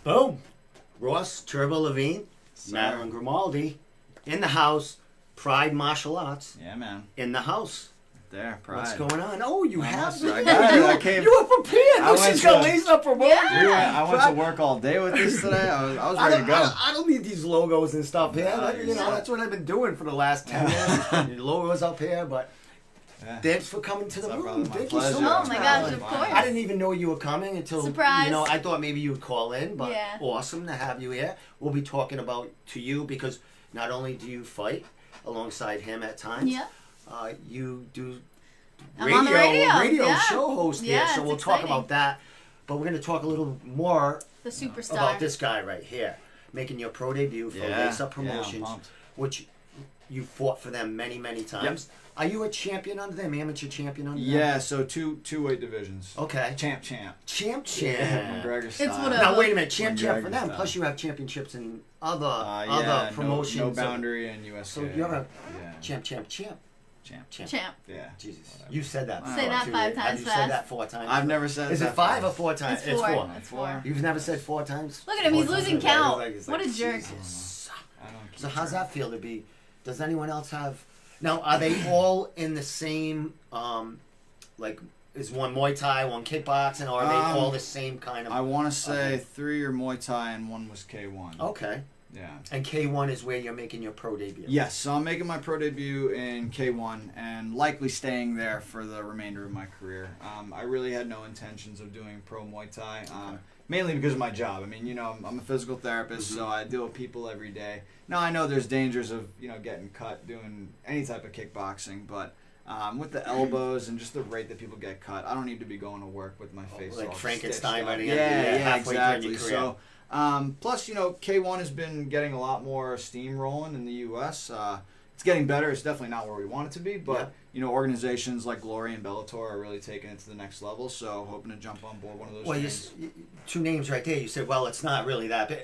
Boom. Ross, Turbo Levine, Madelyn Grimaldi, in the house. Pride Martial Arts. Yeah, man. In the house. There, Pride. What's going on? Oh, you have I got it. I came. You were prepared. Look, she's got lace up her boat. I went to work all day with this today. I was ready to go. I don't need these logos and stuff here. No, That's what I've been doing for the last 10 years. The logos up here, but thanks for coming to the room. Thank you so much. Oh my gosh, of course. I didn't even know you were coming until, surprise. I thought maybe you would call in, but awesome to have you here. We'll be talking about to you because not only do you fight alongside him at times, you do radio show host here, so we'll talk about that. But we're going to talk a little more the superstar about this guy right here, making your pro debut for Lace Up Promotions, which you fought for them many, many times. Yep. Are you a champion under them, amateur champion under them? Yeah, so two weight divisions. Okay. Champ. McGregor style. Now wait a minute, champ for them. Plus you have championships in other promotions. No boundary and USK. So you're a champ. Yeah. Jesus. Whatever. You said that. Say that 5 times Have you said that 4 times? I've never said Is it 5 or 4 times? It's 4. It's 4. You've never said 4 times? Look at him, he's losing count. What a jerk. So how's that feel to be? Does anyone else have? Now, are they all in the same, is one Muay Thai, one kickboxing, or are they all the same kind of? I want to say 3 are Muay Thai and 1 was K1. Okay. Yeah. And K1 is where you're making your pro debut. Yes, so I'm making my pro debut in K1 and likely staying there for the remainder of my career. I really had no intentions of doing pro Muay Thai, mainly because of my job. I mean, I'm a physical therapist, so I deal with people every day. Now, I know there's dangers of, getting cut doing any type of kickboxing, but with the elbows and just the rate that people get cut, I don't need to be going to work with my face like all Frankenstein stitched up. Yeah, exactly. So, plus, K1 has been getting a lot more steam rolling in the U.S. It's getting better. It's definitely not where we want it to be, but organizations like Glory and Bellator are really taking it to the next level. So, hoping to jump on board one of those. Well, two names right there. You said, well, it's not really that big,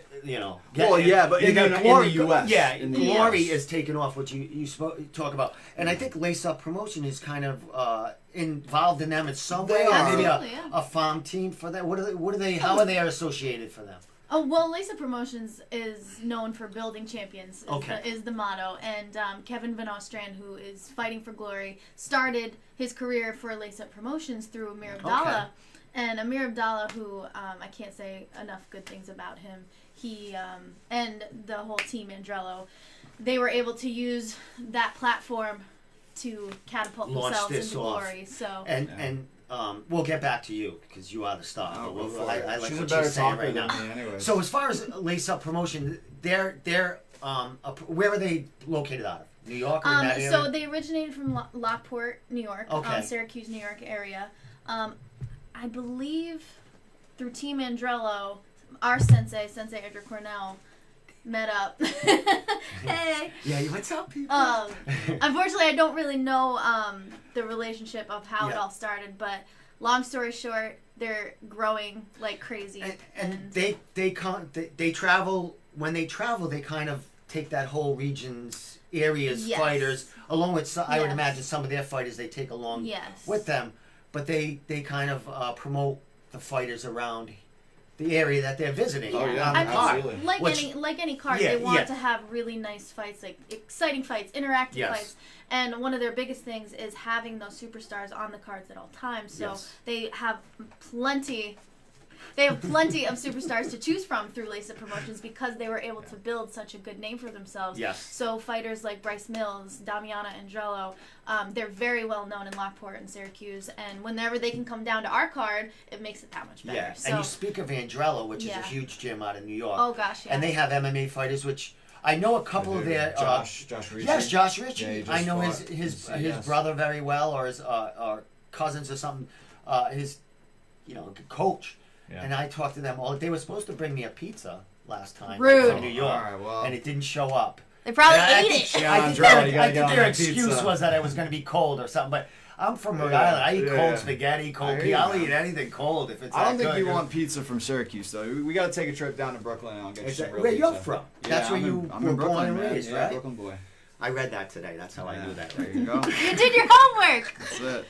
Well, yeah, but in the U.S. Yeah, in the Glory US. is taking off what you talk about, and I think Lace Up Promotion is kind of involved in them in some way. Maybe a farm team for that. What are they? How are they associated for them? Oh, well, Lace Up Promotions is known for building champions, is the motto. And Kevin Van Ostrand, who is fighting for Glory, started his career for Lace Up Promotions through Amir Abdallah. And Amir Abdallah, who I can't say enough good things about him, he and the whole team, Andrello, they were able to use that platform to catapult themselves into glory. So and we'll get back to you because you are the star. I like She's what a better you're saying talker right than now. me anyway. So as far as Lace Up Promotion, they're where are they located out of? New York or in that area? So they originated from Lockport, New York, Syracuse, New York area. I believe through Team Andrello, our sensei Andrew Cornell, met up. Hey. Yeah, what's up, people? Unfortunately, I don't really know the relationship of how it all started, but long story short, they're growing like crazy. And they travel. When they travel, they kind of take that whole region's areas fighters along with. I would imagine some of their fighters they take along with them, but they kind of promote the fighters around the area that they're visiting. Oh yeah, absolutely. Like any card, they want to have really nice fights, like exciting fights, interactive fights. And one of their biggest things is having those superstars on the cards at all times. So they have plenty of superstars to choose from through Lace Up Promotions because they were able to build such a good name for themselves. Yes. So fighters like Bryce Mills, Damiana Andrello, they're very well known in Lockport and Syracuse, and whenever they can come down to our card, it makes it that much better. Yeah, so, and you speak of Andrello, which is a huge gym out of New York. Oh gosh, yeah. And they have MMA fighters, which I know a couple of their Josh Ritchie. Yes, Josh Ritchie. Yeah, I know his brother very well, or his cousins or something. His coach. Yeah. And I talked to them all. They were supposed to bring me a pizza last time from New York, and it didn't show up. They probably ate it. I think their excuse was that it was going to be cold or something. But I'm from Rhode Island. I eat cold spaghetti, cold pizza. I'll eat anything cold if it's. I don't think you want pizza from Syracuse though. We got to take a trip down to Brooklyn and I'll get you some real pizza. Where you're from? That's where you were born and raised, right? Brooklyn boy. I read that today. That's how I knew that. There you go. You did your homework. That's it.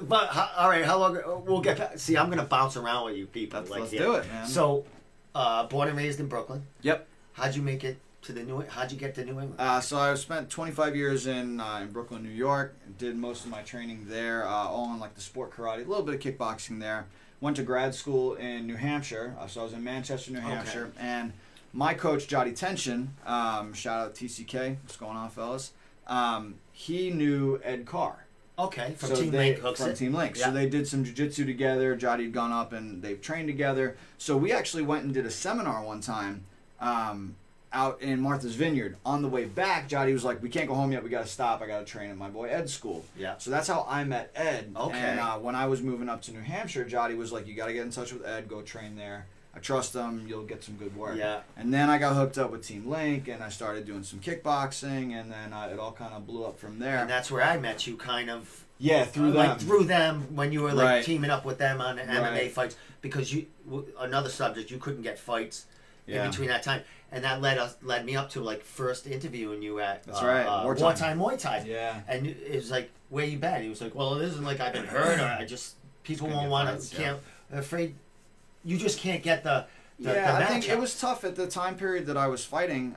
But all right, how long? We'll get back. See, I'm gonna bounce around with you people. Let's do it, man. So, born and raised in Brooklyn. Yep. How'd you make it to how'd you get to New England? So I spent 25 years in Brooklyn, New York. Did most of my training there, all in like the sport karate, a little bit of kickboxing there. Went to grad school in New Hampshire. So I was in Manchester, New Hampshire, and my coach Jody Tension, shout out TCK. What's going on, fellas? He knew Ed Carr. Okay, from Team Link. Team Link. Yeah. So they did some jiu-jitsu together. Jody had gone up and they've trained together. So we actually went and did a seminar one time out in Martha's Vineyard. On the way back, Jody was like, we can't go home yet. We got to stop. I got to train at my boy Ed's school. Yeah. So that's how I met Ed. Okay. And when I was moving up to New Hampshire, Jody was like, you got to get in touch with Ed. Go train there. I trust him. You'll get some good work. Yeah. And then I got hooked up with Team Link, and I started doing some kickboxing, and then it all kind of blew up from there. And that's where I met you, kind of. Yeah, through them. Like through them when you were like teaming up with them on MMA fights, because another subject, you couldn't get fights in between that time, and that led me up to like first interviewing you at Wartime Muay Thai. Yeah. And it was like, where you been? He was like, well, it isn't like I've been hurt, or I just people won't want to afraid. You just can't get the I think it was tough at the time period that I was fighting.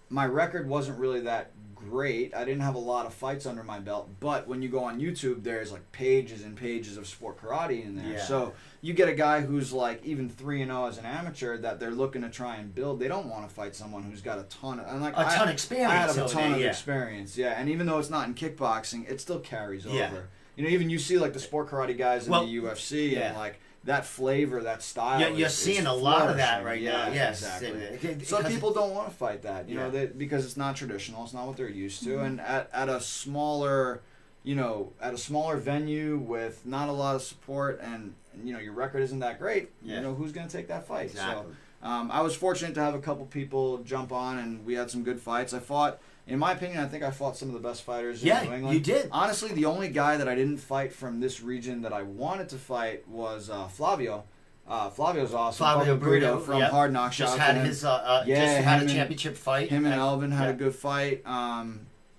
My record wasn't really that great. I didn't have a lot of fights under my belt. But when you go on YouTube, there's like pages and pages of sport karate in there. Yeah. So you get a guy who's like even 3-0 as an amateur that they're looking to try and build. They don't want to fight someone who's got a ton of experience. I have a ton of experience, yeah. And even though it's not in kickboxing, it still carries over. You know, even you see like the sport karate guys in the UFC and like that flavor, that style. You're seeing a lot of that right now. Yes, exactly. So people don't want to fight that, you know, because it's not traditional. It's not what they're used to. And at a smaller, you know, at a smaller venue with not a lot of support and you know, your record isn't that great, you know, who's going to take that fight? Exactly. So I was fortunate to have a couple people jump on, and we had some good fights. I fought, in my opinion, I think I fought some of the best fighters in New England. You did. Honestly, the only guy that I didn't fight from this region that I wanted to fight was Flavio. Flavio's awesome. Flavio Brito from Hard Knocks. Just had his just had a championship fight. Him and Elvin had a good fight.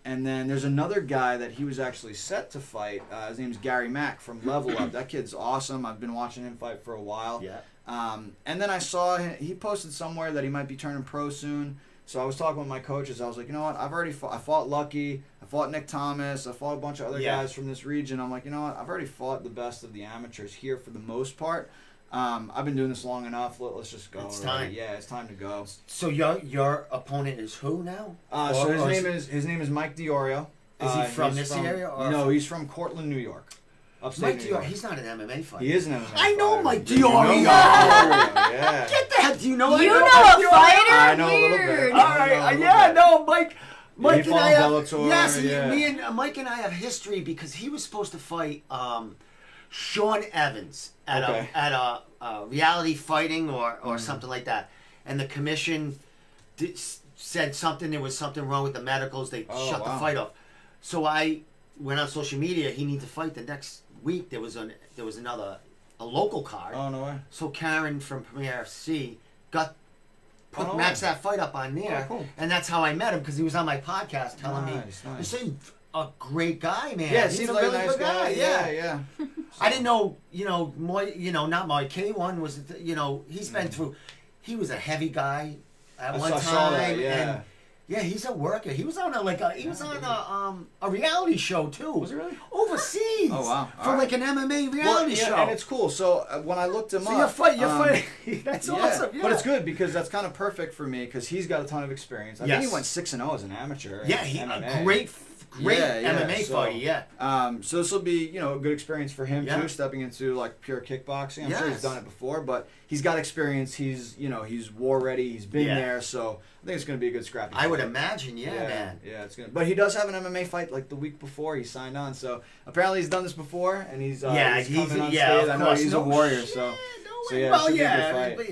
And then there's another guy that he was actually set to fight. His name's Gary Mack from Level Up. That kid's awesome. I've been watching him fight for a while. Yeah. And then I saw he posted somewhere that he might be turning pro soon. So I was talking with my coaches. I was like, you know what? I've already I fought Lucky. I fought Nick Thomas. I fought a bunch of other guys from this region. I'm like, you know what? I've already fought the best of the amateurs here for the most part. I've been doing this long enough. Let's just go. It's time. Yeah, it's time to go. So your opponent is who now? So his name is Mike Diorio. Is he from this area? Or no, he's from Cortland, New York. Mike Diorio, he's not an MMA fighter. He is an MMA fighter. I know Mike Diorio. Yeah. Get that. Do you know? You know a fighter? I know a little bit. All right. No, Mike. Mike and I have Bellator, yes. Me and Mike and I have history because he was supposed to fight Sean Evans at a reality fighting or something like that, and the commission said something. There was something wrong with the medicals. They shut the fight off. So I went on social media. He needs to fight the next week. There was another local card. Oh no way! So Karen from Premier FC put Max that fight up on there, and that's how I met him because he was on my podcast telling me. He's a great guy, man. Yeah, he's seems a like really a nice good guy. Yeah. So. I didn't know, not my K1 was, he's been through. He was a heavy guy at one time. Saw that, and he's a worker. He was on a reality show too. Was he really? Overseas. Oh wow! For like an MMA reality show. And it's cool. So when I looked him up, you're fighting. That's awesome. Yeah. But it's good because that's kind of perfect for me because he's got a ton of experience. I think he went 6-0 as an amateur. Yeah, he's a great MMA fighter. Yeah. So this will be a good experience for him too, stepping into like pure kickboxing. I'm sure he's done it before, but he's got experience. He's war ready. He's been there, so I think it's going to be a good scrappy fight. I would imagine, man. Yeah, it's good. But he does have an MMA fight like the week before he signed on. So apparently he's done this before, and he's coming on stage. I know he's a warrior, so Well, should be a good fight. But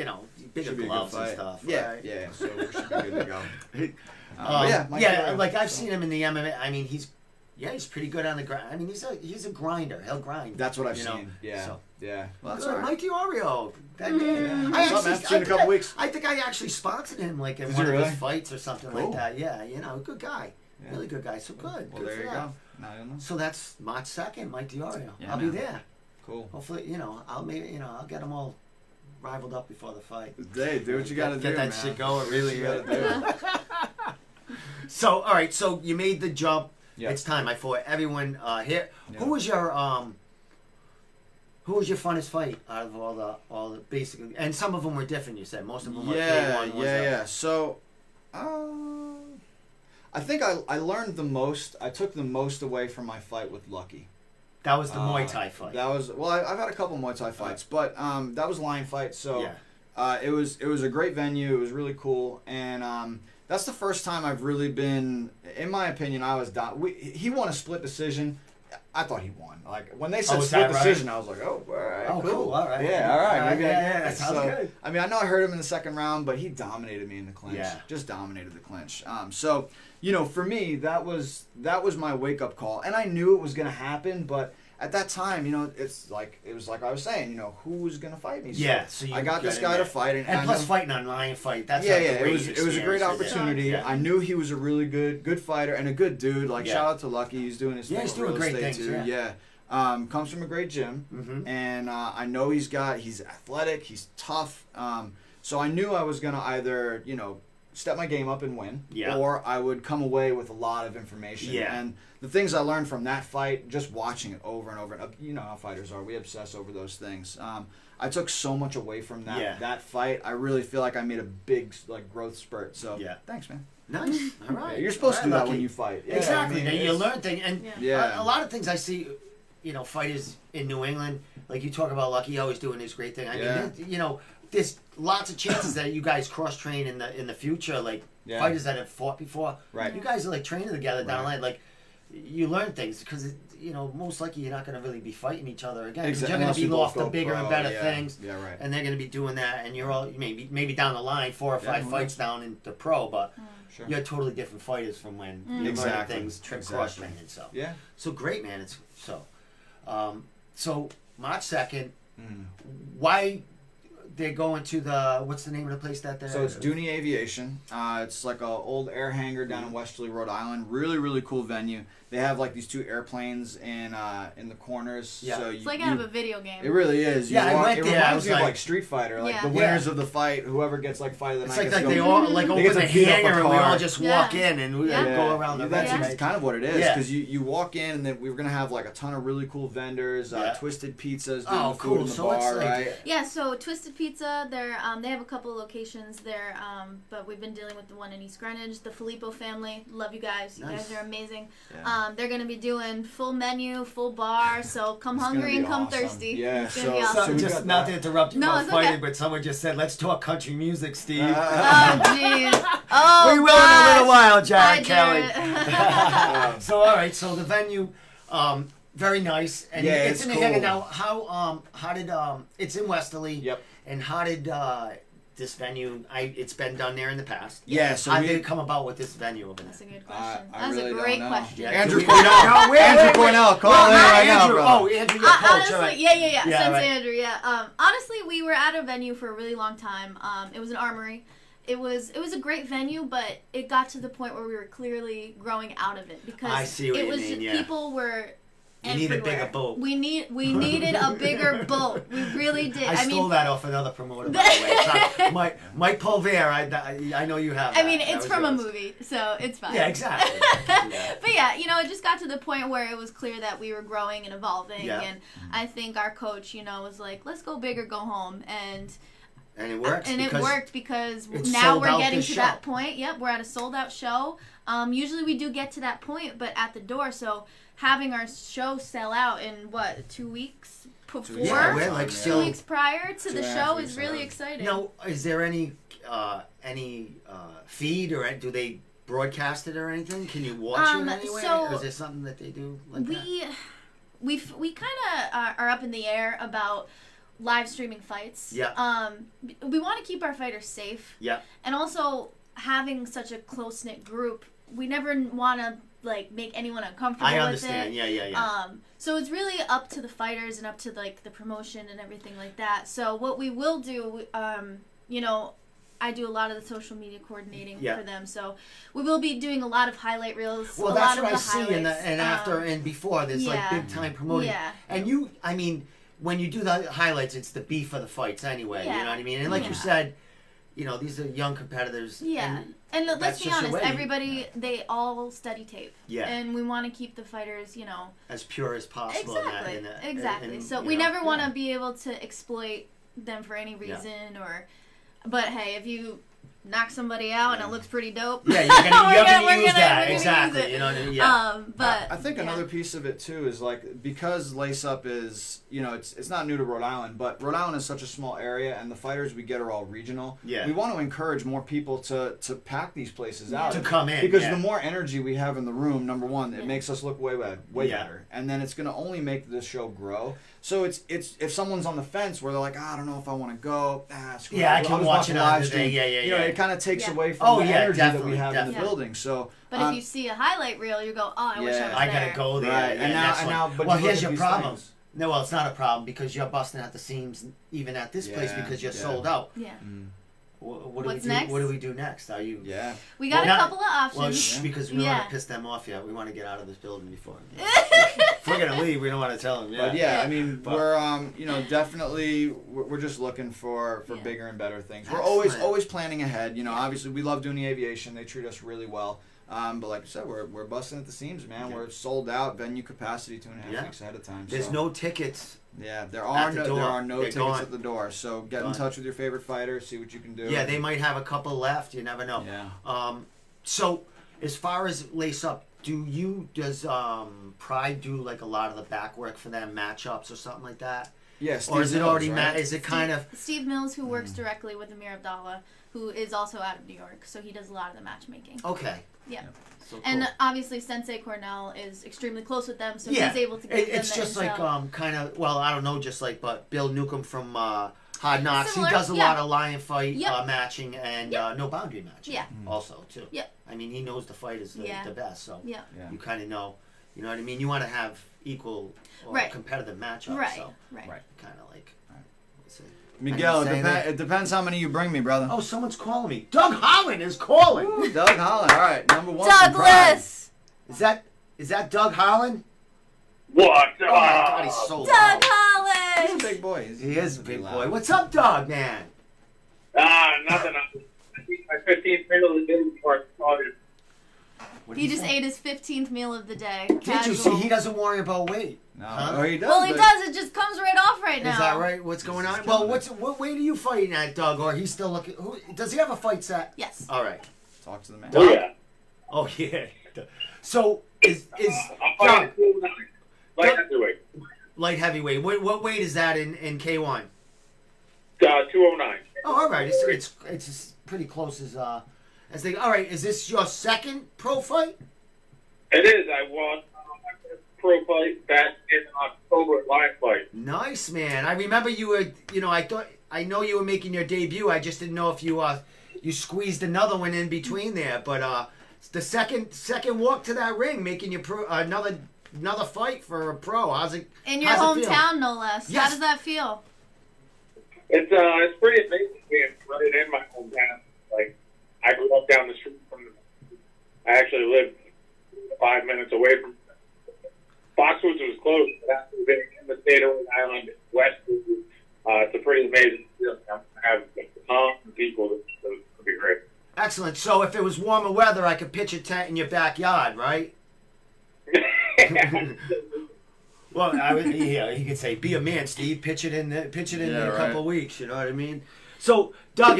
bigger gloves and stuff. Yeah, right? yeah. So we should be good to go. Like I've seen him in the MMA. I mean, he's pretty good on the grind. I mean, he's a grinder. He'll grind. That's what I've seen. Yeah, so. Yeah. Well, that's right. Mike Diorio. That in a couple weeks. I think I actually sponsored him like in one of his fights or something like that. Yeah, good guy. Yeah. Really good guy. So good. Well, good there you go. Now you'll know. So that's March 2nd, Mike Diorio. Yeah, I'll be there. Cool. Hopefully, I'll get them all rivaled up before the fight. Hey, do what you got to do, Get that man. shit going. Really, got to do. So, all right. So you made the jump. Yep. It's time. I fought everyone here. Yep. Who was your funnest fight out of all the basically? And some of them were different. You said most of them were K1. Yeah. So, I think I learned the most. I took the most away from my fight with Lucky. That was the Muay Thai fight. That was I've had a couple Muay Thai fights, but that was Lion Fight. So it was a great venue. It was really cool, and that's the first time I've really been. In my opinion, I was he won a split decision. I thought he won. Like when they said split decision, I was like, oh, all right, cool. All right. Yeah, all right. That sounds good. I mean, I know I hurt him in the second round, but he dominated me in the clinch. Yeah. Just dominated the clinch. So, for me, that was my wake up call, and I knew it was gonna happen, but at that time, it was like I was saying, who's gonna fight me? So I got this guy to fight, and plus fighting on Lion Fight. That's it was a great opportunity. Yeah. I knew he was a really good fighter and a good dude. Like shout out to Lucky, he's doing his thing. He's doing great things too. Yeah. Comes from a great gym, and I know he's athletic, he's tough. So I knew I was gonna either step my game up and win, Yeah. or I would come away with a lot of information. Yeah. And the things I learned from that fight, just watching it over and over, you know how fighters are. We obsess over those things. I took so much away from that fight. I really feel like I made a big growth spurt. So thanks, man. Nice. All right. You're supposed to do that Lucky. when you fight. Yeah, Exactly. I mean, you learn things, and Yeah. a lot of things I see, fighters in New England, like you talk about Lucky always doing his great thing. I mean, there's lots of chances that you guys cross train in the future, like fighters that have fought before. Right. You guys are like training together down the line, like. You learn things because most likely you're not going to really be fighting each other again. Exactly. You're going to be off the bigger and better things, right. and they're going to be doing that. And you're all maybe down the line 4 or 5 fights down into pro, but you're totally different fighters from when you're learning things, cross training. So great, man. It's so March 2nd. Why? They're going to what's the name of the place that they're... So it's Dooney Aviation. It's like an old air hangar down in Westerly, Rhode Island. Really, really cool venue. They have like these 2 airplanes in the corners. Yeah. So it's like out of a video game. It really is. I went there. It reminds me of like Street Fighter. Like the winners of the fight, whoever gets like fight of the night. It's like they all like open the hangar and we all just walk in and we go around the venue. That's kind of what it is. Because you walk in and then we were going to have like a ton of really cool vendors. Twisted Pizzas doing the food in the bar, right? Yeah, so Twisted Pizza, they have a couple of locations there, but we've been dealing with the one in East Greenwich. The Filippo family, love you guys. You guys are amazing. They're going to be doing full menu, full bar, so come hungry and come thirsty. Yeah, it's going to be awesome. So just not to interrupt you about fighting, but someone just said, let's talk country music, Steve. Oh, jeez. Oh, we will in a little while, Jared Jared. Kelly. So, all right, so the venue... very nice, and it's in the hangar now. How did it's in Westerly? Yep. And how did this venue? It's been done there in the past. Yeah. So how did it come about with this venue over there? That's a good question. That's a great question. Yeah, Andrew Cornell. Andrew Cornell, call in right now, bro. Oh, Andrew, your coach. Honestly, right. yeah. Since Andrew, honestly, we were at a venue for a really long time. It was an armory. It was a great venue, but it got to the point where we were clearly growing out of it because I see what it you was mean, people were. You need a bigger boat. We needed a bigger boat. We really did. I stole that off another promoter, by the way. Mike Pulver, I know you have that. I mean, it's from a movie, so it's fine. Yeah, exactly. But it just got to the point where it was clear that we were growing and evolving, and I think our coach, was like, let's go big or go home, and it worked. And it worked because now we're getting to that point. Yep, we're at a sold-out show. Usually we do get to that point, but at the door, so... Having our show sell out in 2 weeks before? Yeah, we're like 2 weeks prior to the show is really exciting. Now, is there any feed or do they broadcast it or anything? Can you watch it anywhere? Or is there something that they do like that? We kind of are up in the air about live streaming fights. Yeah. We want to keep our fighters safe. Yeah. And also having such a close knit group, we never want to make anyone uncomfortable with it. I understand. Yeah. So it's really up to the fighters and up to the promotion and everything like that. So what we will do, I do a lot of the social media coordinating for them. So we will be doing a lot of highlight reels. Well, that's what I see and after and before. There's big time promoting. Yeah. And when you do the highlights, it's the beef of the fights anyway. Yeah. You know what I mean? And like you said, these are young competitors. Yeah. And let's be honest, everybody, they all study tape. Yeah. And we want to keep the fighters, as pure as possible. Exactly. So we never want to be able to exploit them for any reason but hey, if you knock somebody out and it looks pretty dope. Yeah, you're gonna use that. Exactly. You know what I mean? Yeah. But I think another piece of it too is because Lace Up is it's not new to Rhode Island, but Rhode Island is such a small area and the fighters we get are all regional. Yeah. We want to encourage more people to pack these places out. To come in. Because the more energy we have in the room, number one, it makes us look way better. And then it's gonna only make this show grow. So it's if someone's on the fence where they're like, I don't know if I want to go. Screw it. I can watch it on the day. It kind of takes away from the energy that we have in the building. So, but if you see a highlight reel, you go, I wish I was there. I gotta go there. Right. And here's your problem. No, well, it's not a problem because you're busting at the seams even at this place because you're sold out. Yeah. What's next? What do we do next? Are you? Yeah. We got a couple of options. Well, because we don't want to piss them off yet. We want to get out of this building before. If we're gonna leave, we don't want to tell them. Yeah. But I mean, we're definitely we're just looking for bigger and better things. We're always planning ahead. Obviously we love doing the aviation. They treat us really well. But like I said, we're busting at the seams, man. Yeah. We're sold out, venue capacity 2.5 weeks ahead of time. There's no tickets. Yeah, there are no tickets gone. at the door. So get in touch with your favorite fighter, see what you can do. Yeah, they might have a couple left. You never know. Yeah. So as far as Lace Up, does Pride do like a lot of the back work for them, matchups or something like that? Yes. Or is it already right? Steve Mills, who works directly with Amir Abdallah, who is also out of New York, so he does a lot of the matchmaking. Okay. Yeah. So cool. And obviously Sensei Cornell is extremely close with them, so he's able to give them it's just like kind of, well, I don't know, just like, but Bill Newcomb from Hard Knocks, Similar, he does a lot of lion fight matching and no boundary matching also too. Yep. I mean, he knows the fight is the best, so you kind of know, you know what I mean? You want to have equal or competitive matchups, right. so right. kind of like, Miguel, it depends how many you bring me, brother. Oh, someone's calling me. Doug Holland is calling. Ooh, Doug Holland. All right, number one. Douglas. Is that Doug Holland? What? Oh my God, he's so Doug loud. Holland. He's a big boy. He is a big boy. What's up, Doug, man? Nothing. I think my 15th meal of the day before I started. He just ate his 15th meal of the day. Did you see? He doesn't worry about weight. No, he does. Well, he does. It just comes right off right now. Is that right? What's going on? Well, what weight are you fighting at, Doug? Or he's still looking? Does he have a fight set? Yes. All right. Talk to the man. Oh yeah. Oh yeah. So is Doug? Light heavyweight. What weight is that in K1? 209. Oh, all right. It's pretty close as they. All right. Is this your second pro fight? It is. I won my first pro fight back in October at Lion Fight. Nice, man. I remember you were. I know you were making your debut. I just didn't know if you squeezed another one in between there. But the second walk to that ring, making your another fight for a pro. How's it? In your hometown, no less. Yes. How does that feel? It's pretty amazing being right in my hometown. Like, I grew up down the street from. I actually lived 5 minutes away from. Foxwoods was close. But after being in the state of Rhode Island, Westwood, it's a pretty amazing feeling. I'm going to have tons of people. So it's going to be great. Excellent. So if it was warmer weather, I could pitch a tent in your backyard, right? Well, you could say, "Be a man, Steve. Pitch it in a couple of weeks." You know what I mean? So, Doug,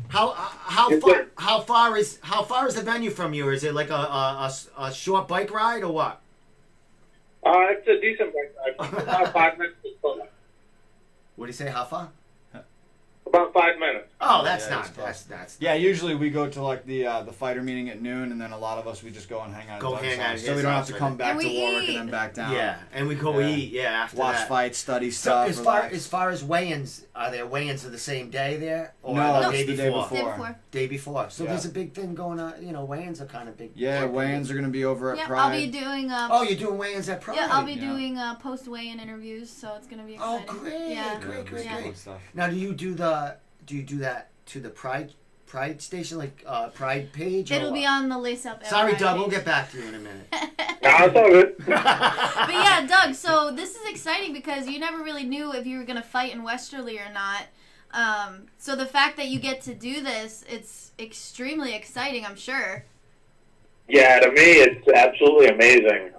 how far is the venue from you? Is it like a short bike ride or what? It's a decent bike ride. About 5 minutes. What do you say? How far? About 5 minutes. Oh, that's. Yeah, usually we go to like the fighter meeting at noon, and then a lot of us we just go and hang out. So we don't have to come back to Warwick and then back down. Yeah, and we go eat. Yeah, after watch that. fights, study stuff. As far as weigh-ins, are there weigh-ins the same day there, or no, the day before? Day before. So there's a big thing going on. Weigh-ins are kind of big. Yeah, weigh-ins are going to be over at Pride. I'll be doing. You're doing weigh-ins at Pride. Yeah, I'll be doing post weigh-in interviews, so it's going to be exciting. Oh, great! Yeah. Great. Now, do you do that to the Pride station, like Pride page? It'll be on the Lace Up. Sorry, Pride Doug. page. We'll get back to you in a minute. No, it's all good. But yeah, Doug. So this is exciting because you never really knew if you were gonna fight in Westerly or not. So the fact that you get to do this, it's extremely exciting. I'm sure. Yeah, to me, it's absolutely amazing.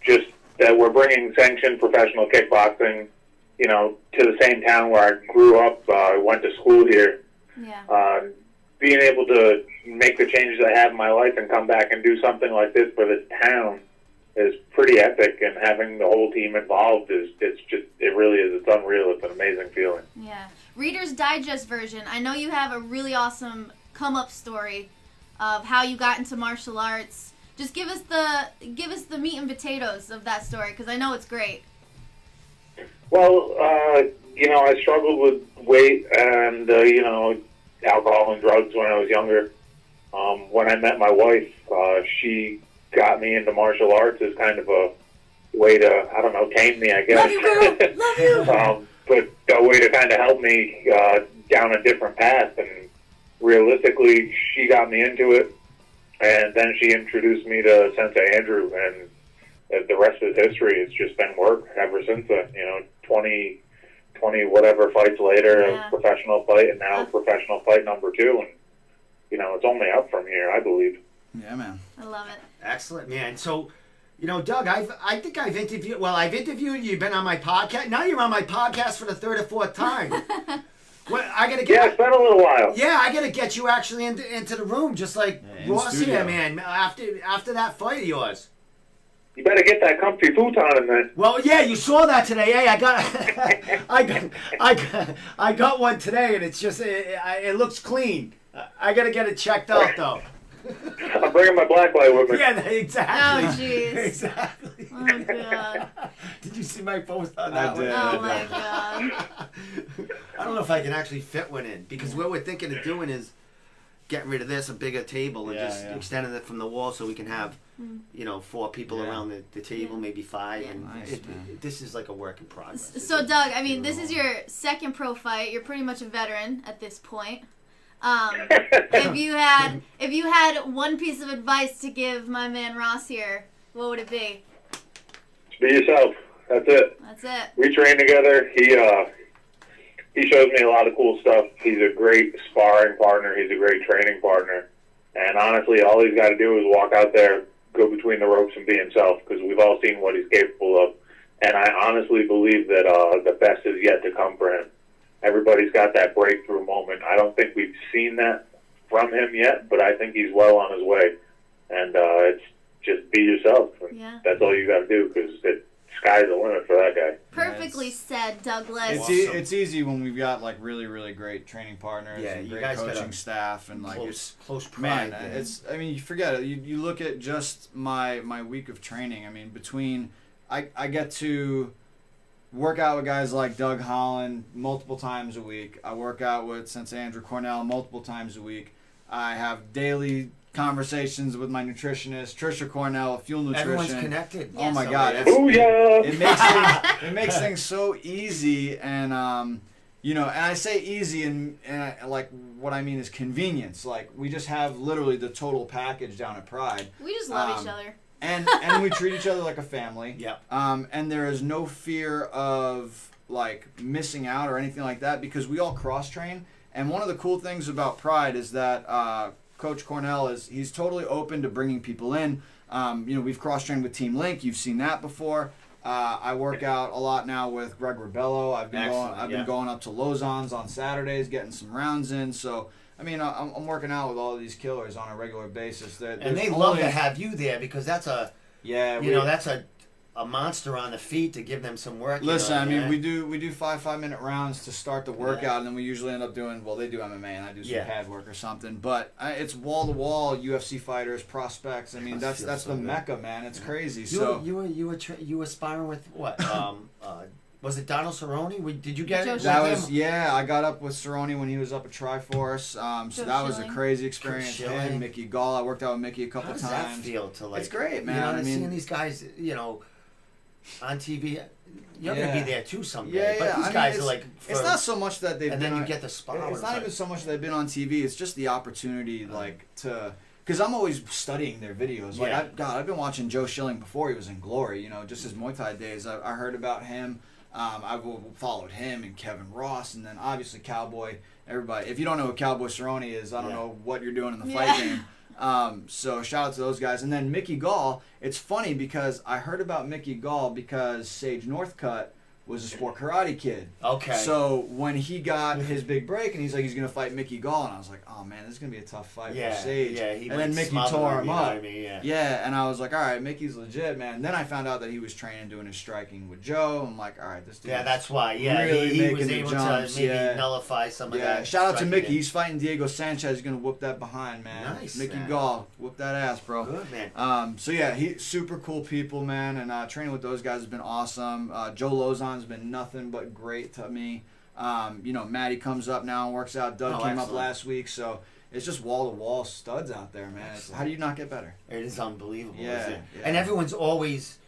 Just that we're bringing sanctioned professional kickboxing, to the same town where I grew up. I went to school here. Yeah. Being able to make the changes I have in my life and come back and do something like this for this town is pretty epic. And having the whole team involved it really is. It's unreal. It's an amazing feeling. Yeah. Reader's Digest version. I know you have a really awesome come-up story of how you got into martial arts. Just give us the meat and potatoes of that story, because I know it's great. Well, I struggled with weight and, alcohol and drugs when I was younger. When I met my wife, she got me into martial arts as kind of a way to, tame me, I guess. Love you, girl. Love you. But a way to kind of help me down a different path, and realistically, she got me into it, and then she introduced me to Sensei Andrew, and the rest is history. It's just been work ever since then. 20 whatever fights later, a professional fight, and now professional fight number 2, and it's only up from here, I believe. Yeah, man. I love it. Excellent, man. So, Doug, I think I've interviewed. Well, I've interviewed you. You've been on my podcast. Now you're on my podcast for the 3rd or 4th time. Well, I gotta get. Yeah, it's been a little while. Yeah, I gotta get you actually into the room, just like Ross here, man. After that fight of yours. You better get that comfy futon in there. Well, yeah, you saw that today. Hey, I got one today, and it's just it looks clean. I gotta get it checked out though. I'm bringing my black light with me. Yeah, exactly. Oh, jeez. Exactly. Oh, God. Did you see my post on that? I did. Oh, my God. I don't know if I can actually fit one in, because what we're thinking of doing is getting rid of this, a bigger table, and just extending it from the wall so we can have, 4 people around the table, maybe 5. And Nice, this is like a work in progress. So, Doug, I mean, this is your second pro fight. You're pretty much a veteran at this point. If you had one piece of advice to give my man Ross here, what would it be? Be yourself. That's it. That's it. We train together. He shows me a lot of cool stuff. He's a great sparring partner. He's a great training partner. And honestly, all he's got to do is walk out there, go between the ropes, and be himself, because we've all seen what he's capable of. And I honestly believe that the best is yet to come for him. Everybody's got that breakthrough moment. I don't think we've seen that from him yet, but I think he's well on his way. And it's just be yourself. Yeah. That's all you got to do, because the sky's the limit for that guy. Perfectly said, Douglas. It's easy when we've got like really, really great training partners and you great guys coaching staff, and like close pride. Man, you forget it. You look at just my week of training. I mean, between I get to work out with guys like Doug Holland multiple times a week. I work out with Sensei Andrew Cornell multiple times a week. I have daily conversations with my nutritionist, Trisha Cornell, Fuel Nutrition. Everyone's connected. Oh my God! It makes things so easy, and and I say easy, and like what I mean is convenience. Like we just have literally the total package down at Pride. We just love each other. And we treat each other like a family. Yep. And there is no fear of like missing out or anything like that, because we all cross train. And one of the cool things about Pride is that Coach Cornell he's totally open to bringing people in. We've cross trained with Team Link. You've seen that before. I work out a lot now with Greg Rebello. I've been going up to Lausanne's on Saturdays, getting some rounds in. So. I mean, I'm working out with all of these killers on a regular basis. And they love to have you there, because that's that's a monster on the feet to give them some work. Listen, I mean, we do 5-minute rounds to start the workout, and then we usually end up doing, they do MMA, and I do some pad work or something. But it's wall-to-wall UFC fighters, prospects. I mean, that's the mecca, man. It's crazy. You were sparring with what? Was it Donald Cerrone? Did you get it? I got up with Cerrone when he was up at Triforce. So that was a crazy experience. Him, Mickey Gall. I worked out with Mickey a couple times. How does that feel to It's great, man. Seeing these guys, on TV. You're gonna be there too someday. Yeah, but these guys are like. It's not so much that they've been. And then you get the spar. It's not even so much that they've been on TV. It's just the opportunity, to. Because I'm always studying their videos. Like, I've been watching Joe Schilling before he was in Glory. Just his Muay Thai days. I heard about him. I've followed him and Kevin Ross, and then obviously Cowboy. Everybody, if you don't know who Cowboy Cerrone is, I don't know what you're doing in the fight game. So shout out to those guys. And then Mickey Gall. It's funny because I heard about Mickey Gall because Sage Northcutt was a sport karate kid. Okay. So when he got his big break and he's like, he's going to fight Mickey Gall, and I was like, oh man, this is going to be a tough fight for Sage. Yeah, and then Mickey tore him up. Yeah, and I was like, all right, Mickey's legit, man. And then I found out that he was training doing his striking with Joe. I'm like, all right, this dude. Yeah, that's why. Yeah, really he was making able the jumps. to maybe nullify some of that. Shout out to Mickey. He's fighting Diego Sanchez. He's going to whoop that behind, man. Nice. Mickey Gall, whoop that ass, bro. Good, man. He's super cool people, man. And training with those guys has been awesome. Joe Lozon's been nothing but great to me. Maddie comes up now and works out. Doug came up last week, so it's just wall-to-wall studs out there, man. How do you not get better? It is unbelievable. Yeah, And everyone's always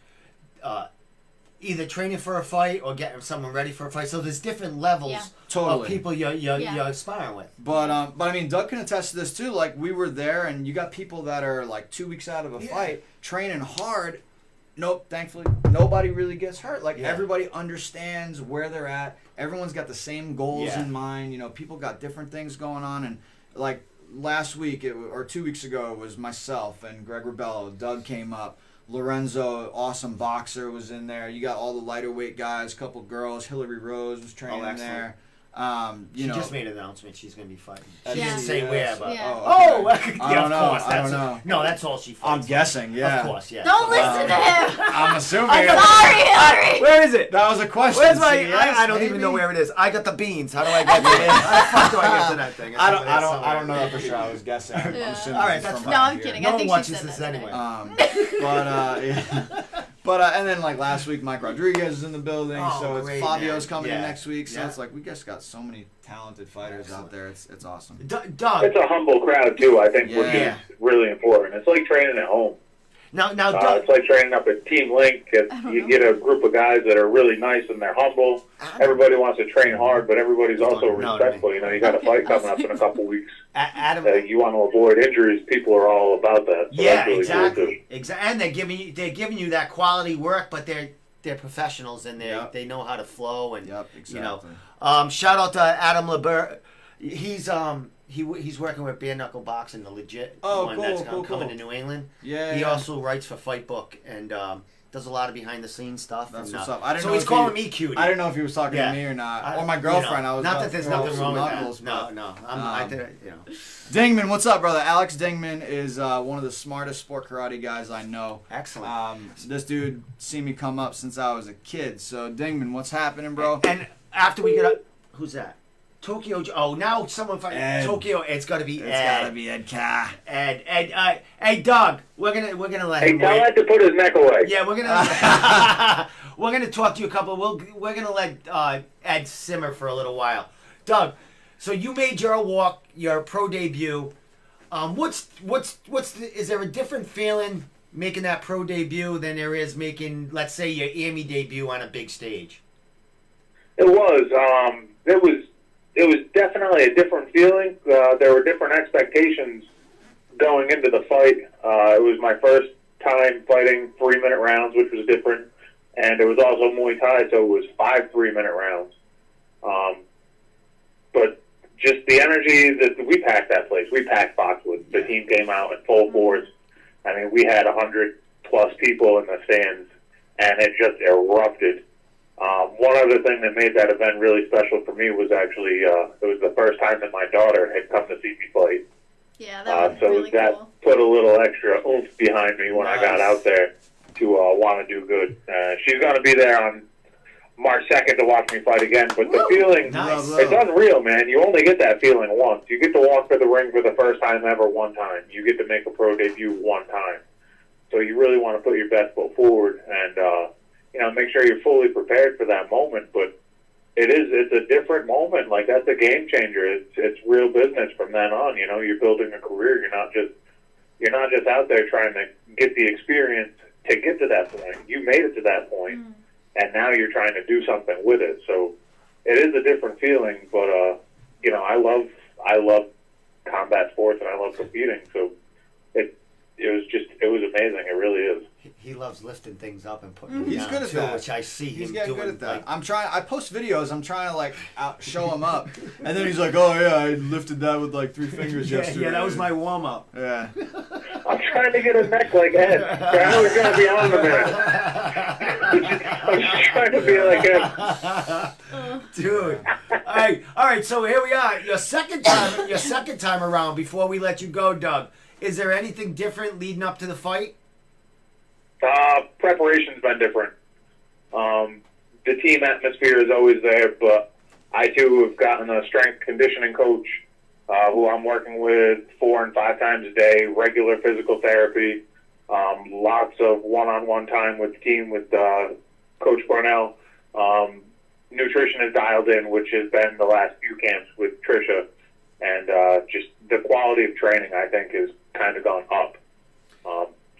either training for a fight or getting someone ready for a fight. So there's different levels of people you're aspiring with. But I mean, Doug can attest to this too. Like, we were there, and you got people that are like 2 weeks out of a fight, training hard. Nope, thankfully, nobody really gets hurt. Like, everybody understands where they're at. Everyone's got the same goals in mind. You know, people got different things going on. And, like, last week, or 2 weeks ago, it was myself and Greg Rebello. Doug came up. Lorenzo, awesome boxer, was in there. You got all the lighter weight guys, couple girls. Hillary Rose was training there. She just made an announcement she's going to be fighting. She Yeah. didn't say where, but... Yeah. Oh, okay. I don't know. Of course. I don't know. No, that's all she fights. I'm guessing, yeah. Of course, yeah. Don't listen to him. I'm assuming. I'm sorry, Hillary. Where is it? That was a question. Where's my? CS, I don't maybe? even know where it is. I got the beans. How do I get to it? How the fuck do I get to that thing? I don't know that for sure. I was guessing. I'm assuming All right, it's that's from fine. No, I'm here. kidding. No I one think watches she said this that anyway. And then like last week, Mike Rodriguez is in the building, so it's great, Fabio's man. coming in Yeah. next week. So Yeah. it's like we just got so many talented fighters out there. It's awesome. Doug. It's a humble crowd too, I think, which is really important. It's like training at home. Now, Doug. It's like training up at Team Link. You get a group of guys that are really nice and they're humble. Everybody wants to train hard, but everybody's also respectful. You know, you got a fight coming up in a couple weeks. Adam, you want to avoid injuries. People are all about that. So that's really exactly. Cool too. Exactly. And they're giving you that quality work, but they're professionals and they know how to flow and exactly. you know. Shout out to Adam LeBert. He's working with bare knuckle boxing, the legit one that's coming to New England. Yeah. He also writes for Fight Book and does a lot of behind the scenes stuff. That's and, what's up. I didn't so know he's if calling me cutie. I didn't know if he was talking to me or not, or my girlfriend. I was not that there's nothing wrong with knuckles, that. No. I did it. Dingman, what's up, brother? Alex Dingman is one of the smartest sport karate guys I know. Excellent. This dude seen me come up since I was a kid. So Dingman, what's happening, bro? And after we get up, who's that? Tokyo. Oh, now someone fighting Tokyo. It's got to be Ed. It's got to be Ed Ka. Ed. Hey, Doug. We're gonna let him. Hey, tell Ed to put his neck away. Yeah, we're gonna talk to you a couple. We're gonna let Ed simmer for a little while. Doug, so you made your pro debut. Is there a different feeling making that pro debut than there is making, let's say, your Emmy debut on a big stage? It was. It was definitely a different feeling. There were different expectations going into the fight. It was my first time fighting 3-minute rounds, which was different. And it was also Muay Thai, so it was 5 3-minute rounds. But just the energy that we packed that place. We packed Foxwood. The team came out in full force. I mean, we had 100+ people in the stands, and it just erupted. One other thing that made that event really special for me was actually it was the first time that my daughter had come to see me fight. Yeah, that was so really that cool. put a little extra oomph behind me when I got out there to want to do good. She's going to be there on March 2nd to watch me fight again. But the feeling, it's unreal, man. You only get that feeling once. You get to walk to the ring for the first time ever one time. You get to make a pro debut one time. So you really want to put your best foot forward and make sure you're fully prepared for that moment. But it's a different moment. Like, that's a game changer. It's real business from then on. You know, you're building a career. You're not just out there trying to get the experience to get to that point. You made it to that point, and now you're trying to do something with it. So it is a different feeling. But I love combat sports and I love competing. So it was amazing. It really is. He loves lifting things up and putting them He's down good at too, that. which I see He's him getting doing. good at that. Like, I post videos. I'm trying to show him up, and then he's like, "Oh yeah, I lifted that with 3 fingers yesterday." Yeah, that was my warm up. Yeah. I'm trying to get a neck like Ed. I know he's gonna be on the minute. I'm just trying to be like Ed. Dude. All right. So here we are. Your second time around. Before we let you go, Doug, is there anything different leading up to the fight? Preparation's been different. The team atmosphere is always there, but I too have gotten a strength conditioning coach who I'm working with 4 and 5 times a day, regular physical therapy, lots of one-on-one time with the team with Coach Cornell. Nutrition is dialed in, which has been the last few camps with Tricia, and just the quality of training, I think, has kind of gone up.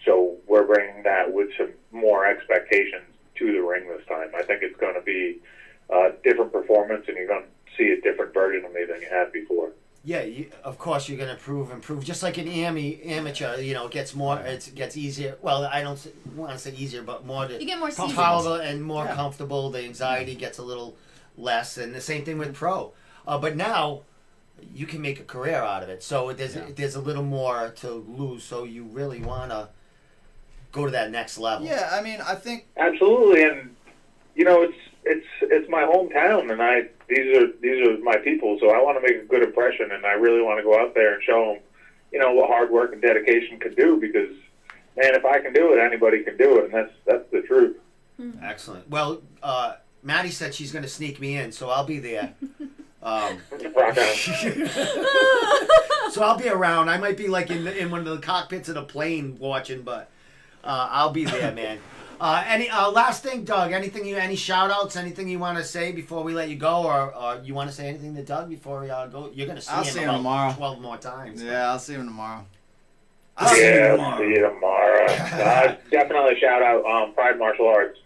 So we're bringing that with some more expectations to the ring this time. I think it's going to be a different performance, and you're going to see a different version of me than you had before. Yeah, of course you're going to improve. Just like an amateur, it gets more, it gets easier. Well, I don't want to say easier, but more you get more tolerable and more comfortable. The anxiety gets a little less, and the same thing with pro. But now you can make a career out of it. So there's a little more to lose. So you really want to go to that next level. Yeah, I mean, I think absolutely, and it's my hometown, and these are my people. So I want to make a good impression, and I really want to go out there and show them, what hard work and dedication can do. Because, man, if I can do it, anybody can do it, and that's the truth. Excellent. Well, Maddie said she's going to sneak me in, so I'll be there. So I'll be around. I might be like in one of the cockpits of the plane watching, but I'll be there, man. Any last thing, Doug? Any shout outs? Anything you want to say before we let you go, or you want to say anything to Doug before we go? You're gonna see him tomorrow 12 more times. Yeah, I'll see him tomorrow. See you tomorrow. Definitely shout out Pride Martial Arts,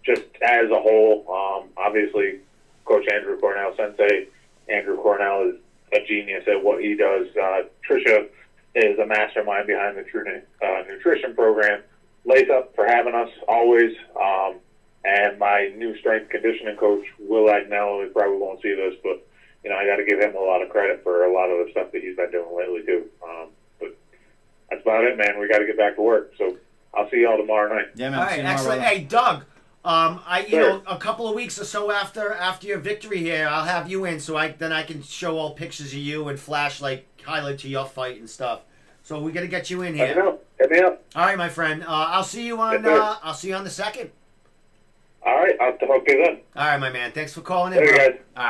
just as a whole. Obviously, Coach Andrew Cornell, Sensei Andrew Cornell, is a genius at what he does. Tricia is a mastermind behind the True Nutrition program. Lace Up for having us always. And my new strength conditioning coach, Will Agnello, he probably won't see this, but I got to give him a lot of credit for a lot of the stuff that he's been doing lately too. But that's about it, man. We got to get back to work. So I'll see y'all tomorrow night. Yeah, man. All right, excellent. Hey, Doug. A couple of weeks or so after your victory here, I'll have you in, so I can show all pictures of you and flash highlights of your fight and stuff. So we got to get you in here. Hit me up. All right, my friend. I'll see you on. I'll see you on the 2nd. All right, I'll talk to you then. All right, my man. Thanks for calling in. Hey, guys. All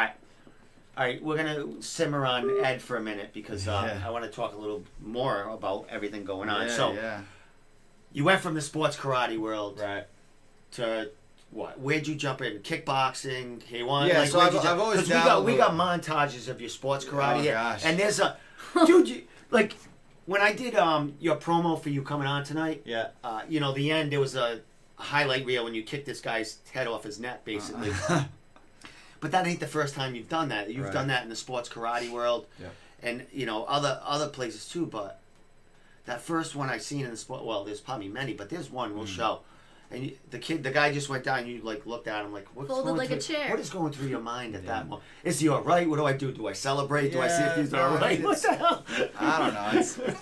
right. We're gonna simmer on Ed for a minute because I want to talk a little more about everything going on. You went from the sports karate world, right, to what? Where'd you jump in? Kickboxing, K1? Yeah, so I've always we got montages of your sports karate. Oh, gosh. And there's a dude. When I did your promo for you coming on tonight, the end, there was a highlight reel when you kicked this guy's head off his neck, basically. But that ain't the first time you've done that. You've done that in the sports karate world, and other places too. But that first one I seen in the sport, well, there's probably many, but there's one we'll show. And the guy just went down. You looked at him what's folded going like through, a chair. What is going through your mind at that moment? Is he all right? What do I do? Do I celebrate? Do I see if he's all right? What the hell? I don't know.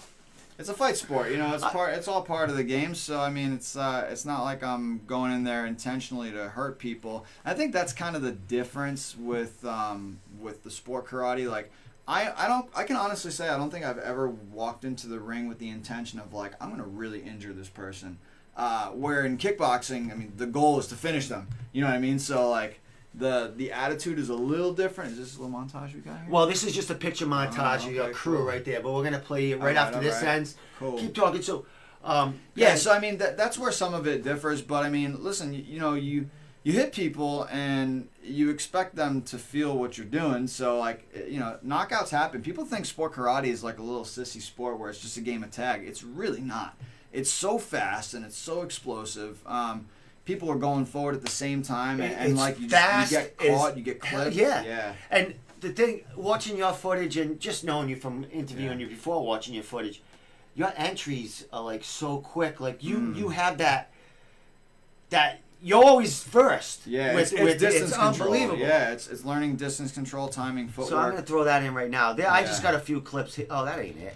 It's a fight sport, It's all part of the game. So I mean, it's not like I'm going in there intentionally to hurt people. I think that's kind of the difference with the sport karate. I can honestly say I don't think I've ever walked into the ring with the intention of I'm going to really injure this person. Where in kickboxing, I mean, the goal is to finish them. You know what I mean? So the attitude is a little different. Is this a little montage we got here? Well, this is just a picture montage of your crew right there, but we're gonna play it right after this ends. Cool. Keep talking. So, so I mean that's where some of it differs. But I mean, listen, you hit people and you expect them to feel what you're doing. So knockouts happen. People think sport karate is like a little sissy sport where it's just a game of tag. It's really not. It's so fast and it's so explosive. People are going forward at the same time, and you get caught, you get clipped. Yeah. And the thing, watching your footage and just knowing you from interviewing you before, watching your footage, your entries are so quick. You have that you're always first. Yeah, it's distance control. Unbelievable. Yeah, it's learning distance control, timing, footwork. So I'm gonna throw that in right now. I just got a few clips. Oh, that ain't it.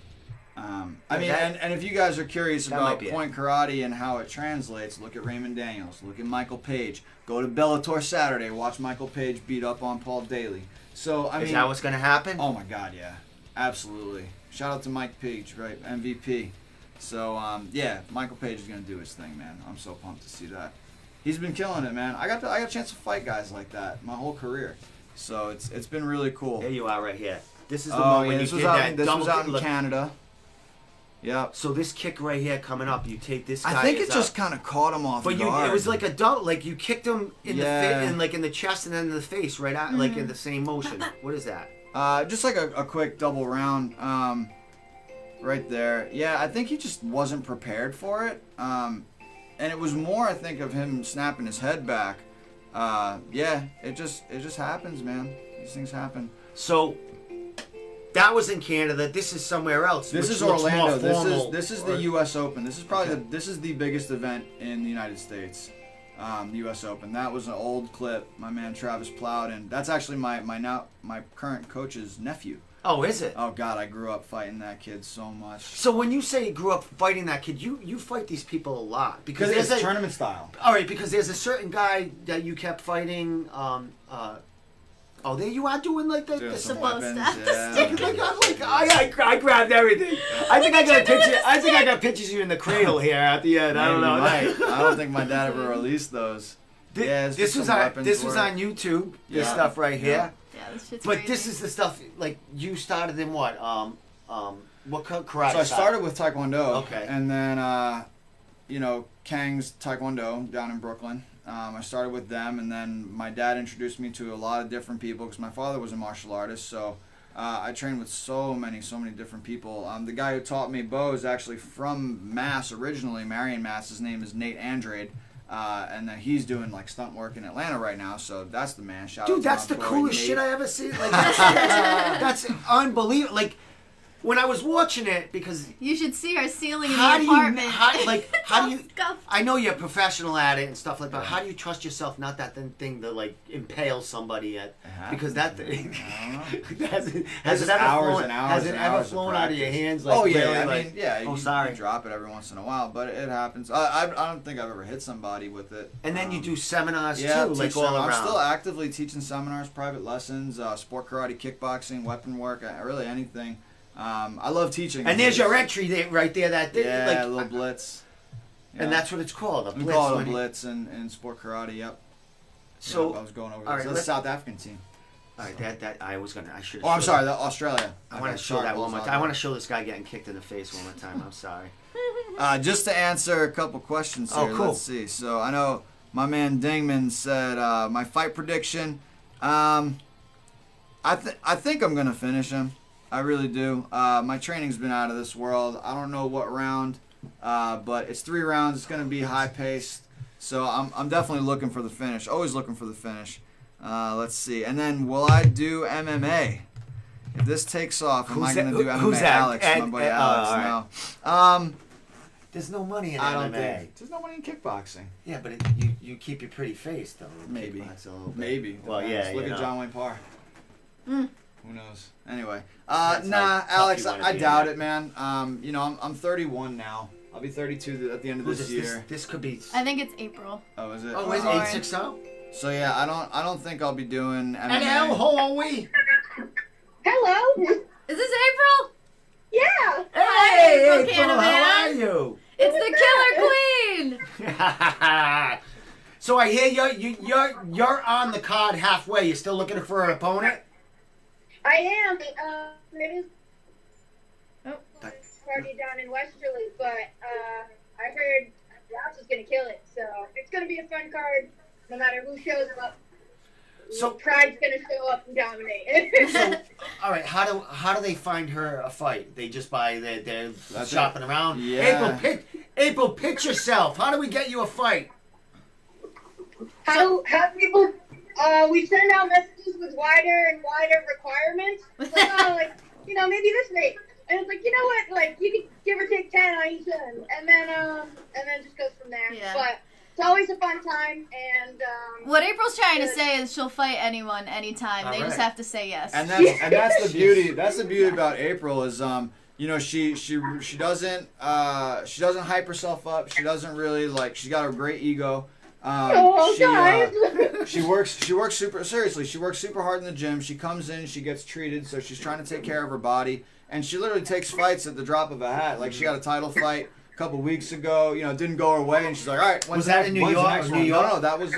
And if you guys are curious about point karate and how it translates, look at Raymond Daniels, look at Michael Page, go to Bellator Saturday, watch Michael Page beat up on Paul Daly. So is that what's gonna happen? Oh my God, yeah, absolutely. Shout out to Mike Page, right, MVP. So Michael Page is gonna do his thing, man. I'm so pumped to see that. He's been killing it, man. I got a chance to fight guys like that my whole career, so it's been really cool. There you are, right here. This is the one when you did that. This was out in Canada. Yeah. So this kick right here coming up, you take this guy. I think it just kind of caught him off guard. But it was like a double, you kicked him in in the chest and then in the face, right out, in the same motion. What is that? Just like a quick double round, right there. Yeah, I think he just wasn't prepared for it. it was more, I think, of him snapping his head back. Yeah, it just happens, man. These things happen. So that was in Canada. This is somewhere else. This is Orlando. This is the U.S. Open. This is probably this is the biggest event in the United States. The U.S. Open. That was an old clip. My man Travis Plowden. That's actually my current coach's nephew. Oh, is it? Oh God, I grew up fighting that kid so much. So when you say you grew up fighting that kid, you fight these people a lot because it's tournament style. All right, because there's a certain guy that you kept fighting. Oh, there you are doing like the supposed stuff. Yeah. I grabbed everything. I think I got a picture. I think I got pictures of you in the cradle here at the end. I don't know. I don't think my dad ever released those. This was on YouTube. This stuff right here. Yeah, this shit's But crazy. this is the stuff like you started in what? What karate? So I started with Taekwondo. Okay. And then Kang's Taekwondo down in Brooklyn. I started with them, and then my dad introduced me to a lot of different people because my father was a martial artist. So I trained with so many different people. The guy who taught me Bo is actually from Mass originally, Marion, Mass. His name is Nate Andrade. And then he's doing like stunt work in Atlanta right now, so that's the man. Shout out to that's the Boy, coolest Nate. shit I ever seen. Like that's unbelievable. Like when I was watching it, because you should see our ceiling in the apartment. How do you? I know you're a professional at it and stuff like that. But how do you trust yourself not that thing to like impale somebody at? Because that thing has it ever flown out of your hands? Like, oh yeah, really, I like, mean, yeah. Sorry. You drop it every once in a while, but it happens. I don't think I've ever hit somebody with it. And then you do seminars too, like all around. I'm still actively teaching seminars, private lessons, sport karate, kickboxing, weapon work, really anything. I love teaching. And there's your entry there, right there. That a little blitz. And that's what it's called, a blitz. We call it a blitz in sport karate. Yep. So I was going over right, this. The South African team. All right, I should. Oh, I'm sorry, Australia. I want to show that one more time. I want to show this guy getting kicked in the face one more time. I'm sorry. Just to answer a couple questions here. Oh, cool. Let's see. So I know my man Dingman said my fight prediction. I think I'm gonna finish him. I really do. My training's been out of this world. I don't know what round, but it's 3 rounds. It's going to be high paced. So I'm definitely looking for the finish. Always looking for the finish. Let's see. And then will I do MMA? If this takes off, am I going to do MMA? Who's that? Alex, my buddy Alex. Right. No. There's no money in I MMA. don't think. There's no money in kickboxing. Yeah, but you keep your pretty face though. Maybe. Maybe. Well, yeah. Look at John Wayne Parr. Who knows? Anyway, Alex, I doubt it, man. I'm 31 now. I'll be 32 at the end of this year. This could be. I think it's April. Oh, is it? Oh, is it 860? So yeah, I don't think I'll be doing MMA. Hello, how are we? Hello. Is this April? Yeah. Hey, April, how are you? It's the Killer Queen. So I hear you're on the card halfway. You're still looking for an opponent? I am. It is party down in Westerly, but I heard Ross is gonna kill it, so it's gonna be a fun card. No matter who shows up, So Pride's gonna show up and dominate. So, all right, how do they find her a fight? They just they're shopping around. Yeah. April, pitch yourself. How do we get you a fight? How people? We send out messages with wider and wider requirements. Like, maybe this week. And it's like, you know what? Like, you could give or take 10 on each end, and then just goes from there. Yeah. But it's always a fun time, and what April's trying to say is she'll fight anyone, anytime. They just have to say yes. And that's the beauty. That's the beauty about April is she doesn't hype herself up. She doesn't really she's got a great ego. She works super seriously. She works super hard in the gym. She comes in, she gets treated, so she's trying to take care of her body, and she literally takes fights at the drop of a hat. Like she got a title fight a couple weeks ago. Didn't go her way, and she's like, all right. Was that in New York? No, that was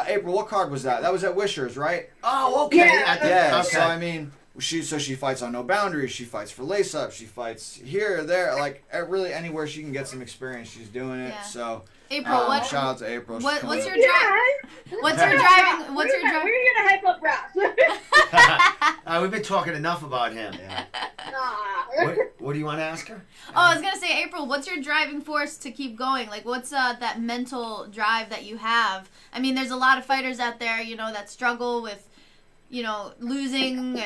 April. What card was that? That was at Wisher's, right? Oh, okay. Yeah. Okay. So I mean. She fights on No Boundaries. She fights for Lace Up. She fights here, there, really anywhere she can get some experience. She's doing it. Yeah. So April, shout out to April. What's your driving? We're gonna hype up Ross. We've been talking enough about him. Yeah. What do you want to ask her? Oh, I was going to say, April, what's your driving force to keep going? Like, what's that mental drive that you have? I mean, there's a lot of fighters out there, that struggle with, losing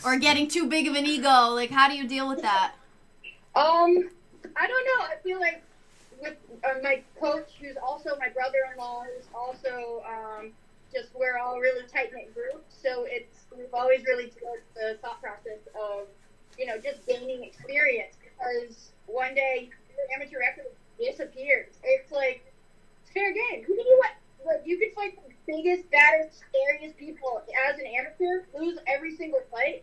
or getting too big of an ego. Like, how do you deal with that? I don't know. I feel like with my coach, who's also my brother-in-law, who's also just we're all really tight-knit group. So we've always really developed the thought process of, just gaining experience, because one day your amateur record disappears. It's like, it's fair game. You can do what? You could fight the biggest, baddest, scariest people as an amateur, lose every single fight,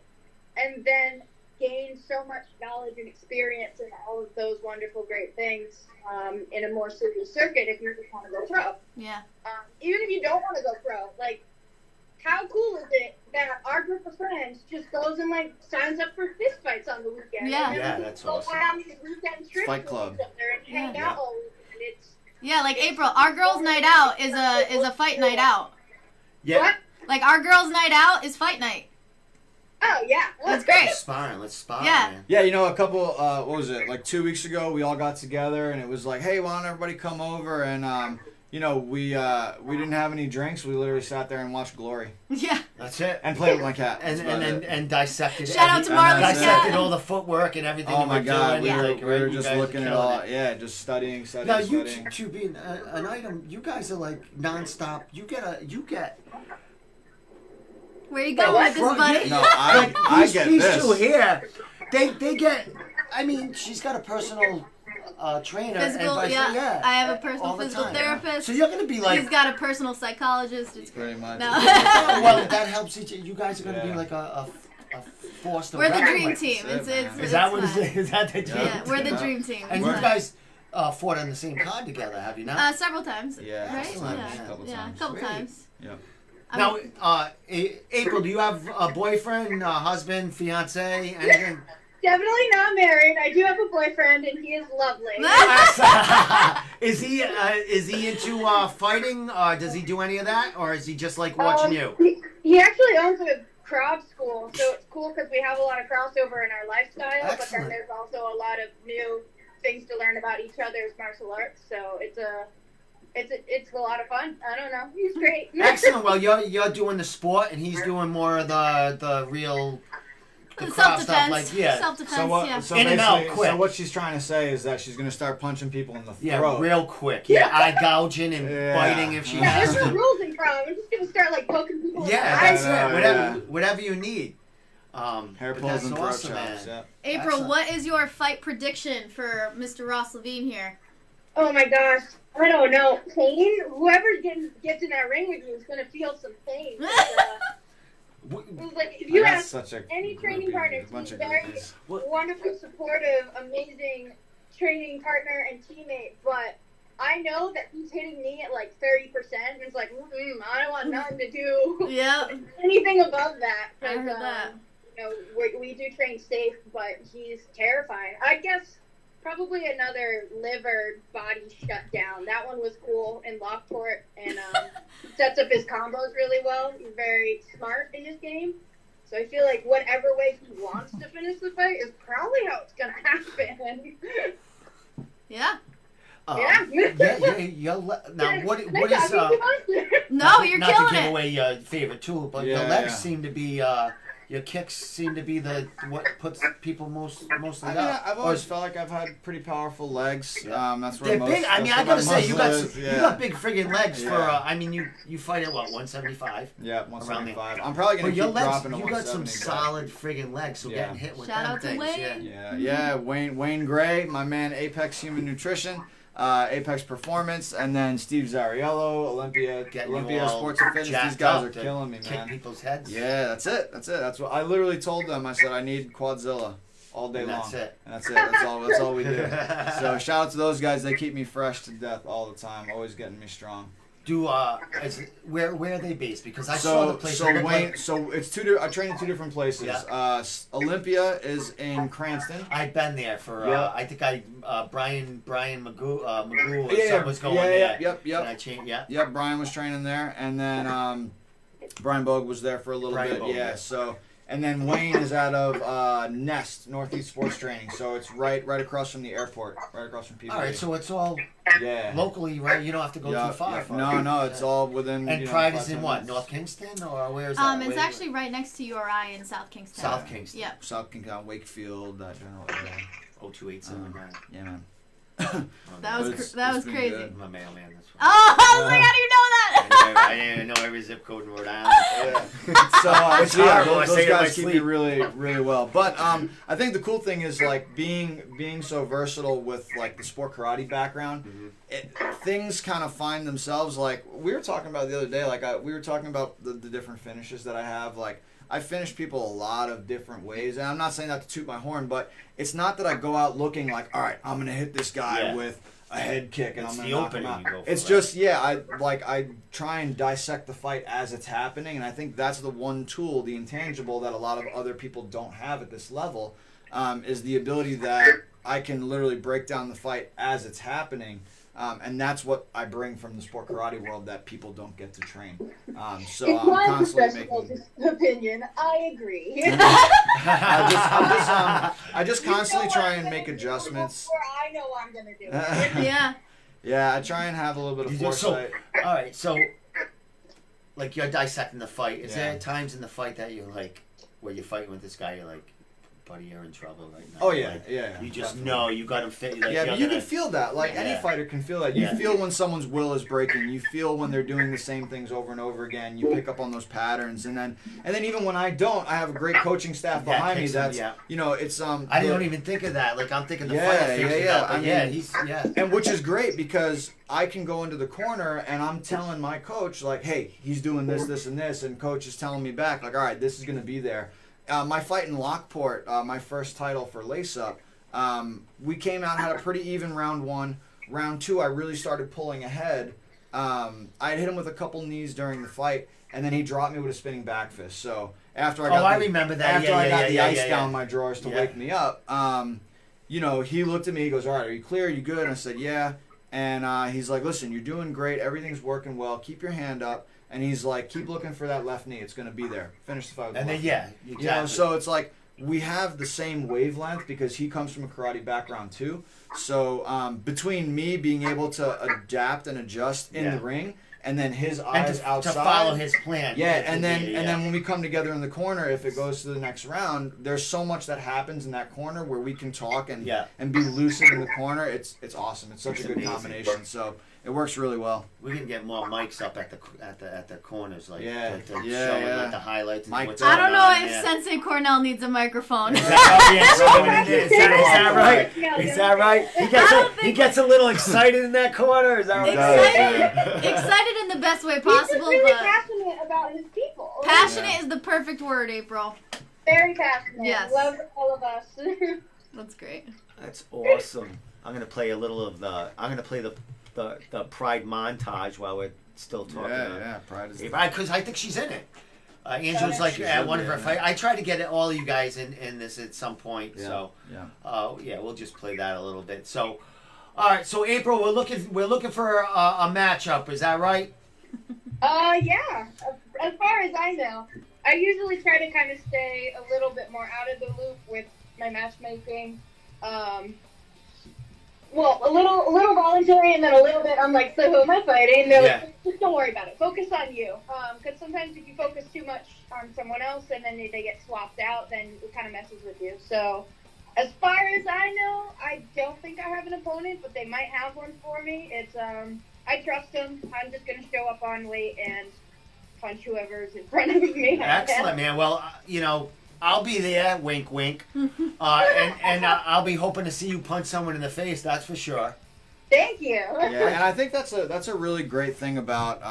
and then gain so much knowledge and experience and all of those wonderful, great things in a more serious circuit if you just want to go pro. Yeah. Even if you don't want to go pro, like, how cool is it that our group of friends just goes and signs up for fist fights on the weekend? Yeah, yeah, that's awesome. Go on these weekend trips Fight club. with each other and hang out all weekend. Like April, our girls' night out is a fight night out. Yeah. What? Like our girls' night out is fight night. Oh yeah, that's great. Let's spar. Yeah. Man. Yeah, a couple, what was it, like 2 weeks ago, we all got together, and it was like, hey, why don't everybody come over, and, we didn't have any drinks, we literally sat there and watched Glory. Yeah. That's it. And played with my cat. And dissected. Shout out to Marley's cat. Dissected all the footwork and everything. Oh my God, doing. we were just looking at all, just studying. Now you two being an item, you guys are like nonstop. You get. Where you going with this, buddy? No, I get these this. Two here, they get. I mean, she's got a personal trainer. Physical, and yeah. I have a personal physical therapist. So you're gonna be like. He's got a personal psychologist. It's pretty much. No. Well, that helps each. You guys are gonna be like a force to We're the reckon dream with. team. Is that what it is? Is that the dream? Yeah, we're the dream team. And you guys fought on the same card together, have you not? Several times. Yeah, right? excellent. Yeah, A couple yeah, times. a couple times. Yep. Now, April, do you have a boyfriend, husband, fiance, anything? Definitely not married. I do have a boyfriend, and he is lovely. Is he into fighting? Does he do any of that, or is he just like watching you? He actually owns a crowd school, so it's cool because we have a lot of crossover in our lifestyle. Excellent. But then there's also a lot of new things to learn about each other's martial arts. So it's a lot of fun. I don't know. He's great. Excellent. Well, you're doing the sport, and he's doing more of the real. Self-defense. Self-defense, So in and out, quick. So what she's trying to say is that she's going to start punching people in the throat. Yeah, real quick. Yeah, eye gouging and biting if she has there's to. no rules in prom. I'm just going to start poking people in the that's eyes. it. Whatever you need. Hair pulls and throat chops. Yeah. April, excellent. What is your fight prediction for Mr. Ross Levine here? Oh my gosh. I don't know. Pain? Whoever gets in that ring with you is going to feel some pain. If you ask any training partner, he's very wonderful, supportive, amazing training partner and teammate, but I know that he's hitting me at 30%, and it's like, I don't want nothing to do anything above that. I heard that. We do train safe, but he's terrifying. I guess probably another liver body shutdown. That one was cool in Lockport, and sets up his combos really well. He's very smart in his game. So I feel like whatever way he wants to finish the fight is probably how it's going to happen. Yeah. Now, what is... No, you're killing it. Not to give away your favorite tool, but the legs seem to be... your kicks seem to be what puts people mostly up. I've always felt like I've had pretty powerful legs. Yeah. That's where they're big. I mean, I gotta say, you got big friggin' legs for. I mean, you fight at what, 175? Yeah, 175. I'm probably gonna keep dropping to 170. You got some solid friggin' legs, so getting hit with Shout them out to things. Wayne. Yeah. Wayne Gray, my man, Apex Human Nutrition. Apex Performance, and then Steve Zariello, Olympia Sports and Fitness. These guys are killing me, man. Kick people's heads. Yeah, that's it. That's what I literally told them. I said I need Quadzilla all day long. That's it. And that's it. That's all we do. So shout out to those guys. They keep me fresh to death all the time. Always getting me strong. Where are they based? Because I saw the place. So it's I train in two different places. Yeah. Olympia is in Cranston. I've been there for. I think Brian Magoo was going there. Yep. And I changed. Yep. Brian was training there, and then Brian Bogue was there for a little bit. Bogue, yeah. So And then Wayne is out of Nest, Northeast Sports Training. So it's right across from the airport, right across from PBA. All right, so it's all locally, right? You don't have to go too far. No, it's all within. And Pride is in what? North Kingston, or where is that? It's actually right next to URI in South Kingston. South Kingston. Yep. South Kingston, Wakefield, that general area. 02879. Yeah, man. That was crazy. Good. My mailman. That's Oh, I was like, how do you know that? I didn't even know every zip code in Rhode Island. Those guys keep me really, really well. But I think the cool thing is like being so versatile with like the sport karate background. Things kind of find themselves. Like we were talking about the other day. Like we were talking about the different finishes that I have. Like I finish people a lot of different ways, and I'm not saying that to toot my horn, but it's not that I go out looking like, all right, I'm gonna hit this guy with a head kick and I'm gonna knock him out. It's just I try and dissect the fight as it's happening, and I think that's the one tool, the intangible, that a lot of other people don't have at this level, is the ability that I can literally break down the fight as it's happening. And that's what I bring from the sport karate world that people don't get to train. So it's I'm my constantly professional opinion. I agree. I just constantly try and make adjustments. I know I'm gonna do it. Yeah. Yeah, I try and have a little bit of foresight. All right, so like you're dissecting the fight. Is there times in the fight that you're like, where you're fighting with this guy, you're like, buddy, you're in trouble right now? Oh yeah, like, yeah. You just know you got him fit. Like, but you can feel that. Like any fighter can feel that. You feel when someone's will is breaking. You feel when they're doing the same things over and over again. You pick up on those patterns, and then even when I don't, I have a great coaching staff behind me. That's it's I don't even think of that. Like I'm thinking the fighter he's and which is great because I can go into the corner and I'm telling my coach like, hey, he's doing this, this, and this, and coach is telling me back like, all right, this is gonna be there. My fight in Lockport, my first title for Lace Up, we came out, had a pretty even round one. Round two, I really started pulling ahead. I had hit him with a couple knees during the fight, and then he dropped me with a spinning back fist. So after I remember that. After I got the ice down my drawers to wake me up, he looked at me. He goes, "All right, are you clear? Are you good?" And I said, "Yeah." And he's like, "Listen, you're doing great. Everything's working well. Keep your hand up." And he's like, keep looking for that left knee. It's going to be there. Finish the fight with the left knee. Exactly. So it's like we have the same wavelength because he comes from a karate background too. So between me being able to adapt and adjust in the ring and then his eyes outside. To follow his plan. Yeah, and then when we come together in the corner, if it goes to the next round, there's so much that happens in that corner where we can talk and be lucid in the corner. It's awesome. It's such a good combination. So it works really well. We can get more mics up at the corners, like to show like the highlights. And what's I don't know if Sensei Cornell needs a microphone. Is that right? Is that right? He gets a little excited in that corner. Is that right? Excited in the best way possible. He's just really passionate about his people. Passionate is the perfect word, April. Very passionate. Yes. Love all of us. That's great. That's awesome. I'm gonna play a little of the. I'm gonna play the Pride montage while we're still talking. Yeah, Pride is. Because I think she's in it. Angela's like at one of her fights. I try to get all of you guys in this at some point. Yeah. So we'll just play that a little bit. So, all right. So April, we're looking for a matchup. Is that right? Yeah. As far as I know, I usually try to kind of stay a little bit more out of the loop with my matchmaking. Well, a little voluntary, and then a little bit. I'm like, so who am I fighting? They're like, just don't worry about it. Focus on you. Because sometimes if you focus too much on someone else, and then they get swapped out, then it kind of messes with you. So, as far as I know, I don't think I have an opponent, but they might have one for me. It's I trust them. I'm just gonna show up on weight and punch whoever's in front of me. Excellent, man. Well, I'll be there, wink, wink, and I'll be hoping to see you punch someone in the face. That's for sure. Thank you. Yeah, and I think that's a really great thing about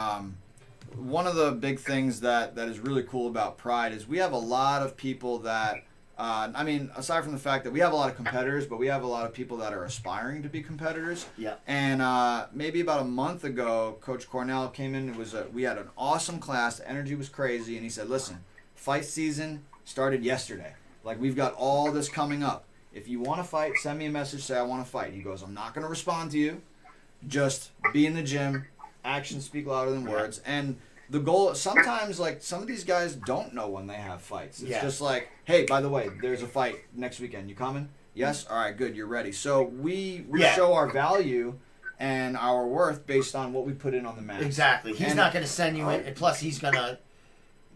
one of the big things that is really cool about Pride is we have a lot of people that aside from the fact that we have a lot of competitors, but we have a lot of people that are aspiring to be competitors. Yeah. And maybe about a month ago, Coach Cornell came in. We had an awesome class. The energy was crazy, and he said, "Listen, fight season started yesterday. Like, we've got all this coming up. If you want to fight, send me a message, say I want to fight." He goes, "I'm not going to respond to you. Just be in the gym. Actions speak louder than words." And the goal, sometimes, like, some of these guys don't know when they have fights. It's just like, hey, by the way, there's a fight next weekend. You coming? Yes? All right, good. You're ready. So we show our value and our worth based on what we put in on the mat. Exactly. He's not going to send you in. And plus, he's going to,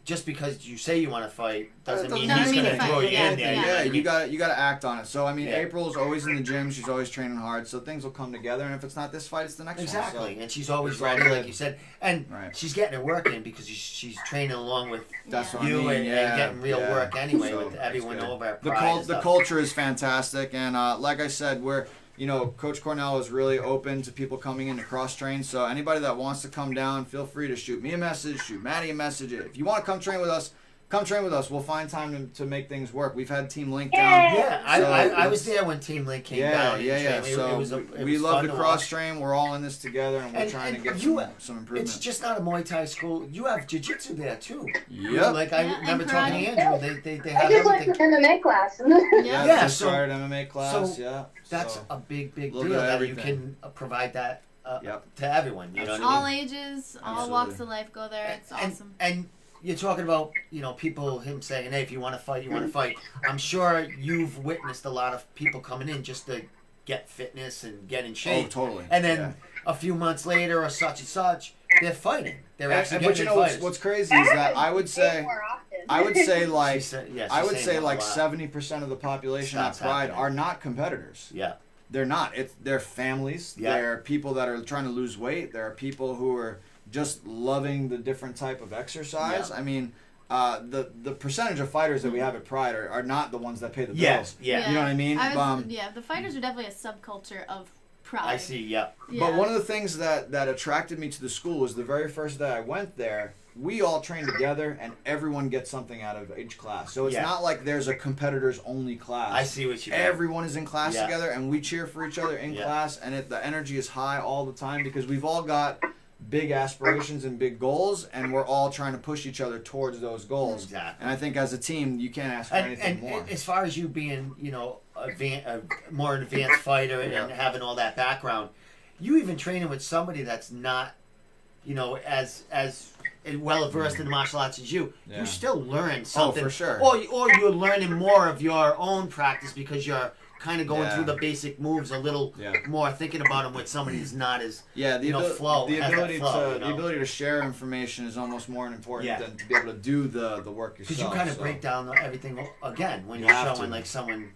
just because you say you want to fight, doesn't mean he's going to throw you in there. Yeah, you got to act on it. So, I mean, April's always in the gym. She's always training hard. So things will come together. And if it's not this fight, it's the next one. Exactly. And she's always ready, like you said. And she's getting her work in because she's training along with you and getting real work anyway with everyone over at Pride. The culture is fantastic. And like I said, Coach Cornell is really open to people coming in to cross-train. So anybody that wants to come down, feel free to shoot me a message, shoot Maddie a message. If you want to come train with us, come train with us. We'll find time to make things work. We've had Team Link down. Yeah, I was there when Team Link came down. So we love to cross-train. We're all in this together, and we're trying to get some improvement. It's just not a Muay Thai school. You have jiu-jitsu there, too. Yep. Like, I remember talking to Andrew. They have everything. I just went to MMA class. Just started MMA class, That's a big deal that you can provide that to everyone. You know what I mean? All ages, all walks of life go there. It's awesome. And you're talking about, people, him saying, hey, if you want to fight, you want to fight. I'm sure you've witnessed a lot of people coming in just to get fitness and get in shape. Oh, totally. And then a few months later or such and such, they're fighting. They're actually getting fights. What's crazy is that I would say like 70% of the population at Pride are not competitors. Yeah. They're not. They're families. Yeah. They're people that are trying to lose weight. There are people who are just loving the different type of exercise. Yeah. I mean, the percentage of fighters that we have at Pride are not the ones that pay the bills. Yeah. You know what I mean? The fighters are definitely a subculture of Pride. I see, yeah. But one of the things that attracted me to the school was the very first day I went there, we all train together and everyone gets something out of each class. So it's not like there's a competitors only class. I see what you mean. Everyone is in class together and we cheer for each other in class, and the energy is high all the time because we've all got big aspirations and big goals, and we're all trying to push each other towards those goals. Exactly. And I think as a team, you can't ask for anything more. And as far as you being, a more advanced fighter and having all that background, you even training with somebody that's not, as well versed in martial arts as you still learn something. Oh, for sure. Or you're learning more of your own practice because you're kind of going through the basic moves a little more, thinking about them with somebody who's not as flow. The ability to share information is almost more important than to be able to do the work yourself. Because you kind of break down everything again when you're showing like someone,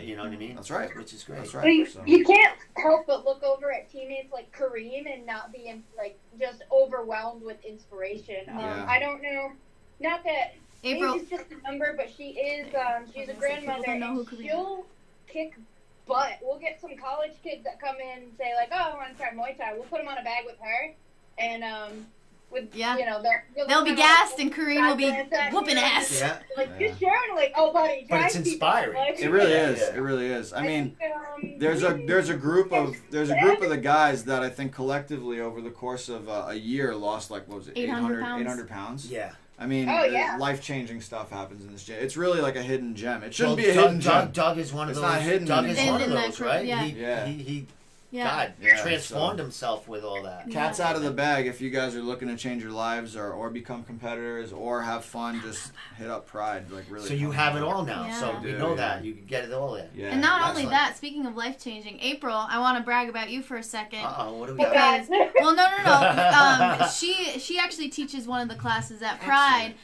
you know what I mean? That's right. Which is great. That's right. You can't help but look over at teammates like Kareem and not be just overwhelmed with inspiration. I don't know, not that April is just a number, but she is she's a grandmother and she'll kick butt. We'll get some college kids that come in and say like, oh, I want to try Muay Thai. We'll put them on a bag with her, and they'll be gassed, and Kareem will be whooping ass. Yeah. Just sharing like, oh, buddy, but it's inspiring. It really is. It really is. I mean, there's a group of the guys that I think collectively over the course of a year lost 800 pounds. Yeah. I mean, life-changing stuff happens in this gym. It's really like a hidden gem. It shouldn't be a hidden gem. Doug is one of those. It's not hidden. Doug is one of those, right? Yeah. He transformed himself with all that. Cat's out of the bag. If you guys are looking to change your lives or become competitors or have fun, just hit up Pride. Really. So you have it all now. Yeah. So we know that you can get it all in. Yeah. And not only that, speaking of life changing, April, I want to brag about you for a second. What do we got? Well, no. She actually teaches one of the classes at Pride.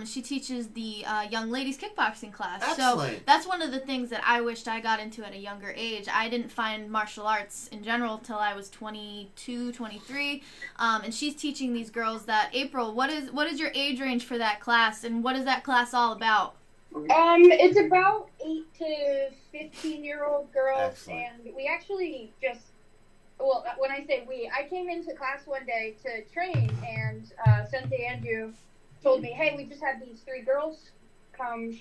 She teaches the young ladies kickboxing class. Excellent. So that's one of the things that I wished I got into at a younger age. I didn't find martial arts in general till I was 22, 23. And she's teaching these girls that. April, what is your age range for that class, and what is that class all about? It's about 8 to 15-year-old girls. Excellent. And we actually when I say we, I came into class one day to train, and Sensei Andrew told me, hey, we just had these 3 girls come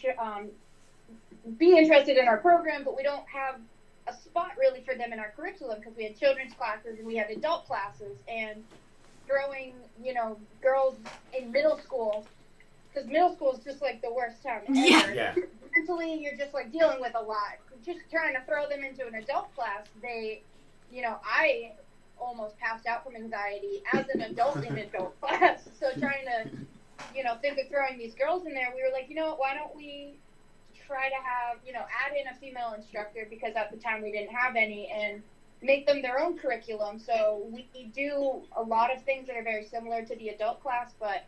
be interested in our program, but we don't have a spot really for them in our curriculum because we had children's classes and we had adult classes, and throwing, girls in middle school, because middle school is just like the worst time ever. Yeah. Mentally, you're just dealing with a lot. Just trying to throw them into an adult class, they, I almost passed out from anxiety as an adult in adult class. So trying to, think of throwing these girls in there, we were like, you know what, why don't we try to have, add in a female instructor, because at the time we didn't have any, and make them their own curriculum. So we do a lot of things that are very similar to the adult class, but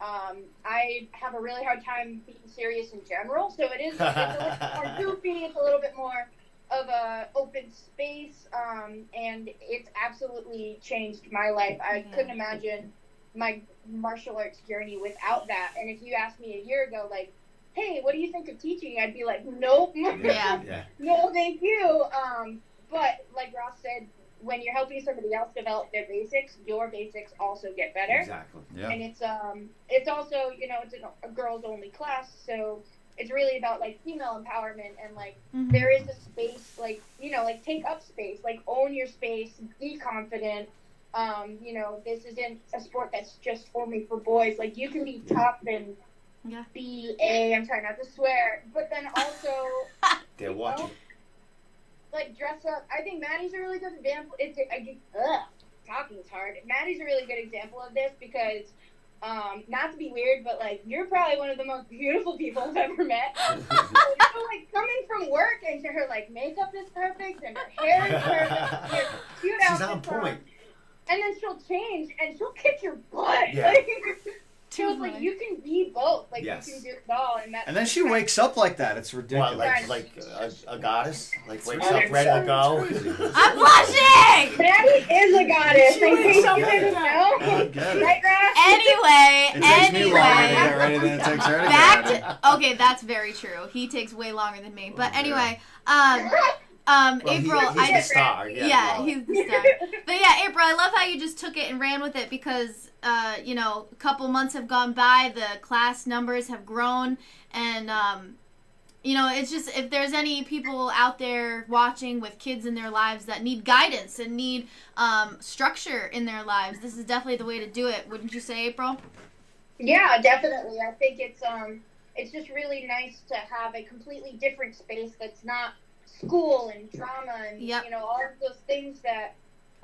I have a really hard time being serious in general. So it's a little bit more goofy. It's a little bit more of a open space, and it's absolutely changed my life. I couldn't imagine my martial arts journey without that. And if you asked me a year ago, like, hey, what do you think of teaching? I'd be like, nope. No, thank you. But like Ross said, when you're helping somebody else develop their basics, your basics also get better. Exactly. Yeah. And it's also, it's a girls only class, so it's really about like female empowerment, and like there is a space, like, like take up space, like own your space, be confident. This isn't a sport that's just only for boys. Like, you can be tough and I'm trying not to swear, but then also they're watching. Like, dress up. I think Maddie's a really good example. Talking's hard. Maddie's a really good example of this because, not to be weird, but like, you're probably one of the most beautiful people I've ever met. So, like, coming from work and her like makeup is perfect and her hair is perfect. Cute She's on point. And then she'll change and she'll kick your butt. Yeah. She was like, you can be both. Like, you can do it all. And then she wakes up like that. It's ridiculous. What, like a goddess? Like, wakes up ready to go? I'm blushing! Maddie is a goddess. In case you didn't know. Right, Ross? Anyway. It takes me longer to get ready than it takes her to get ready. Okay, that's very true. He takes way longer than me. But anyway, April, he's the star. Yeah, he's the star. But yeah, April, I love how you just took it and ran with it because, a couple months have gone by, the class numbers have grown, and, it's just, if there's any people out there watching with kids in their lives that need guidance and need structure in their lives, this is definitely the way to do it. Wouldn't you say, April? Yeah, definitely. I think it's just really nice to have a completely different space that's not school and drama and all of those things that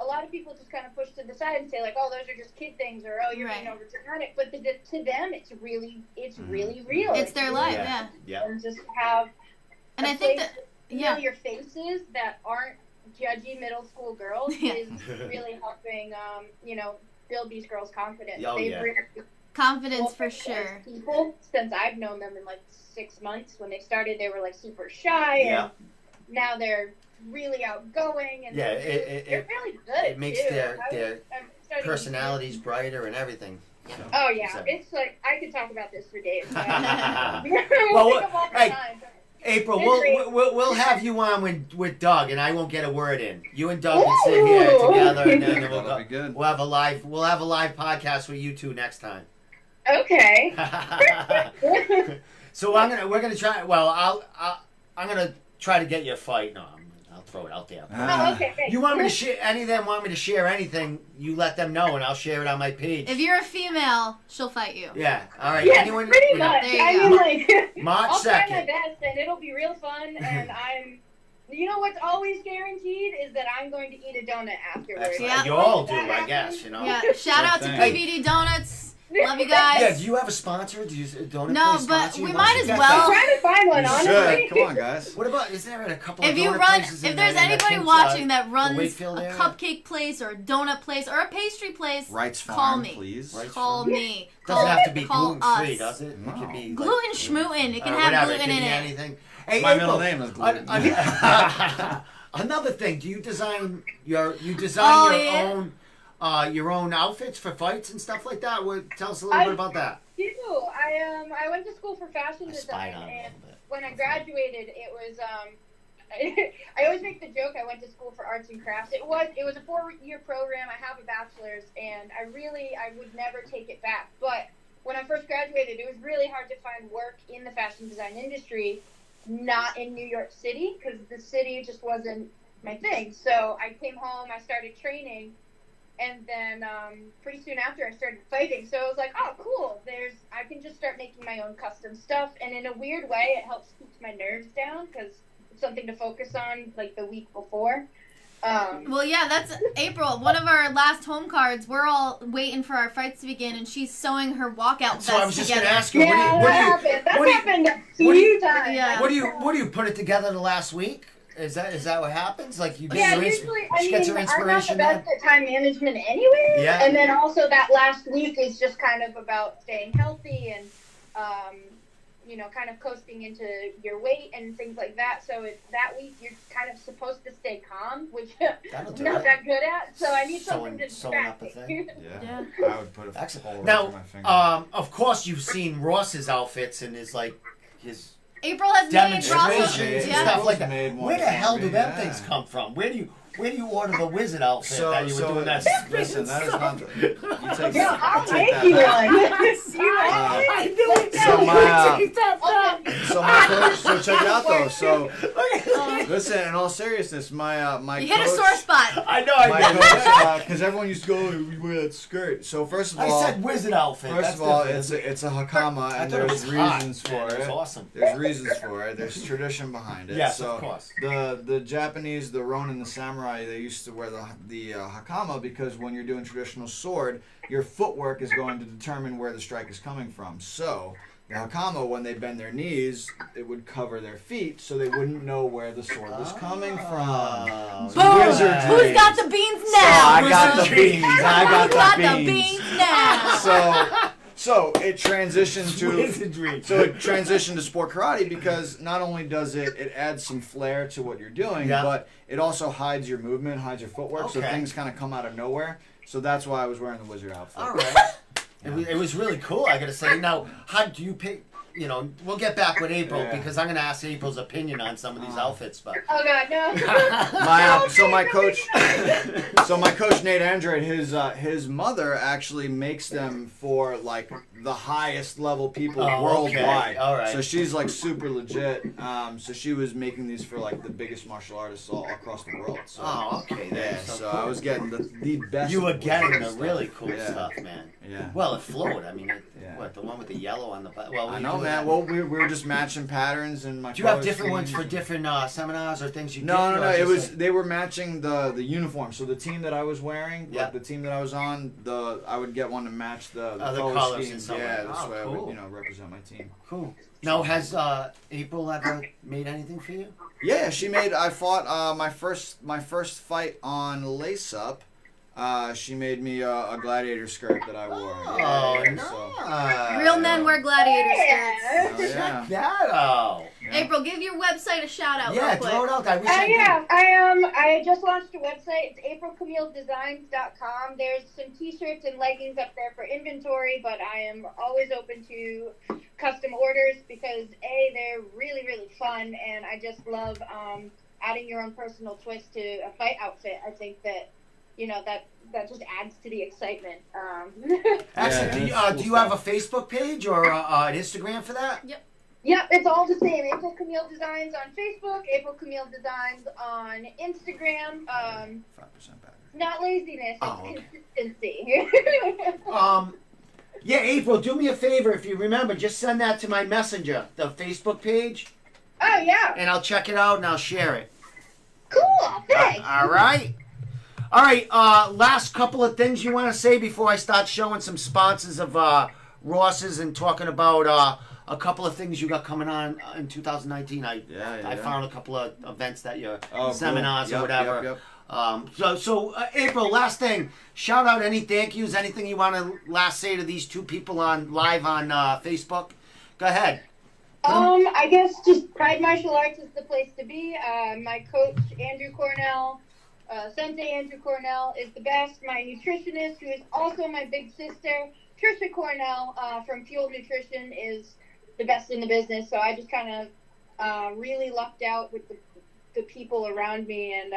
a lot of people just kind of push to the side and say, like, oh, those are just kid things, or oh, you're being over dramatic. But to them, it's really real. It's their life, yeah. And just have I think that familiar faces that aren't judgy middle school girls is really helping build these girls' confidence. Confidence for sure. People, since I've known them in like 6 months, when they started, they were like super shy and now they're really outgoing, and they're really good. It makes their personalities brighter and everything. So, oh yeah, it's like I could talk about this for days. April, we'll have you on with Doug, and I won't get a word in. You and Doug can sit here together, and then we'll have a live podcast with you two next time. Okay. So we're gonna try. Well, I'm gonna try to get you a fight. No, I'll throw it out there. Okay. You want me to share? Any of them want me to share anything? You let them know, and I'll share it on my page. If you're a female, she'll fight you. Yeah. All right. Yeah, pretty much. There you go. March 2nd. I'll try my best, and it'll be real fun. And you know what's always guaranteed is that I'm going to eat a donut afterwards. Yeah. You all do, I guess. Yeah. Shout out to PVD Donuts. Love you guys. Yeah, do you have a sponsor? Do you donut No, place but sponsor? we might as well. I'm trying to find one, honestly. Come on, guys. What about, is there a couple if of you donut run, places if in there's that anybody watching that runs a Wakefield cupcake place or a donut place or a pastry place, Wright's call Farm, me. please. Call me. Doesn't have to be call gluten-free, us. does it? No. It could be Gluten schmootin'. It can have whatever. gluten It in can be it. anything. Hey, My April, middle name is gluten. Another thing, do you design your own outfits for fights and stuff like that? Tell us a little bit about that. I went to school for fashion design, and when I graduated, it was I always make the joke I went to school for arts and crafts. It was a 4-year program. I have a bachelor's, and I would never take it back. But when I first graduated, it was really hard to find work in the fashion design industry, not in New York City, because the city just wasn't my thing. So I came home, I started training. And then pretty soon after, I started fighting. So I was like, oh, cool. I can just start making my own custom stuff. And in a weird way, it helps keep my nerves down because it's something to focus on like the week before. Well, yeah, that's April. One of our last home cards. We're all waiting for our fights to begin, and she's sewing her walkout vest So I was just going together. to ask you, That happened a few times. Yeah. What do you put it together the last week? Is that what happens? Like you Yeah, get usually, she gets her inspiration I'm not the best at time management anyway. Yeah. And then also that last week is just kind of about staying healthy and, kind of coasting into your weight and things like that. So that week you're kind of supposed to stay calm, which I'm not that good at. So I need something to distract me. Yeah. I would put a hole now, over my finger. of course you've seen Ross's outfits and his April has made demonstrations and Ross's, stuff like that. Made one Where the for hell me, do them yeah. things come from? Where do you order the wizard outfit that you were doing that? Listen, that is not. You take Yeah, I'll take make you that. one. I knew it. So my coach. So check it out though. So listen, in all seriousness, my You coach, hit a sore spot. I know my I did. coach, because everyone used to go, oh, you wear that skirt. So first of all, I said wizard outfit. First That's of all, different. it's a hakama, I and thought it there's was hot. reasons for Yeah, it. It's awesome. There's reasons for it. There's tradition behind it. Yes, so of course. The Japanese, the Ronin, the samurai, they used to wear the hakama because when you're doing traditional sword, your footwork is going to determine where the strike is coming from. So the hakama, when they bend their knees, it would cover their feet so they wouldn't know where the sword was coming from. Boom! Wizardry. Who's got the beans So now? I got the beans. I Who's got got the the beans. beans now? So it transitioned to Wizardry. to sport karate because not only does it adds some flair to what you're doing, Yeah. but it also hides your movement, hides your footwork, so Okay. things kind of come out of nowhere. So that's why I was wearing the wizard outfit. All right. It was really cool, I gotta say. Now, how do you pick? We'll get back with April because I'm gonna ask April's opinion on some of these outfits. But Oh God, no. My coach Nate Andrade, his mother actually makes them for like the highest level people worldwide. Okay. All right. So she's like super legit. So she was making these for like the biggest martial artists all across the world. So, okay. yeah. That's So cool. I was getting the best. You were of getting the stuff. really cool Yeah. stuff, man. Yeah. Well, it flowed. I mean, Yeah. what, the one with the yellow on the butt? Well, I know, man. Well, we were just matching patterns and my. Do you have color different ones schemes. for different seminars or things you No, did? no. or It just was like- they were matching the uniform. So the team that I was wearing, Yeah. like the team that I was on, I would get one to match the the color colors schemes. and stuff Yeah, like that. this Oh, way I cool. would represent my team. Cool. Now, has April ever made anything for you? Yeah, she made. I fought my first fight on Lace Up. She made me a gladiator skirt that I wore. Oh, yeah, nice. Real men wear gladiator skirts. So, yeah. That out. April, give your website a shout out. Yeah, real quick. throw it out there. I wish I could. I just launched a website. It's aprilcamilledesigns.com. There's some t-shirts and leggings up there for inventory, but I am always open to custom orders because they're really, really fun, and I just love adding your own personal twist to a fight outfit. I think that that just adds to the excitement. Actually, do you have a Facebook page or an Instagram for that? Yep, it's all the same. April Camille Designs on Facebook, April Camille Designs on Instagram. 5% better. Not laziness, it's Oh, consistency. Yeah, April, do me a favor if you remember, just send that to my messenger, the Facebook page, Oh, yeah. and I'll check it out and I'll share it. Cool, thanks. All right. All right, last couple of things you want to say before I start showing some sponsors of Ross's and talking about a couple of things you got coming on in 2019. I found a couple of events that you're seminars cool. or whatever. Yep. So April, last thing, shout out any thank yous, anything you want to last say to these two people on live on Facebook. Go ahead. I guess just Pride Martial Arts is the place to be. My coach, Andrew Cornell, Sensei Andrew Cornell, is the best. My nutritionist, who is also my big sister, Trisha Cornell, from Fuel Nutrition, is the best in the business. So I just kind of really lucked out with the people around me and,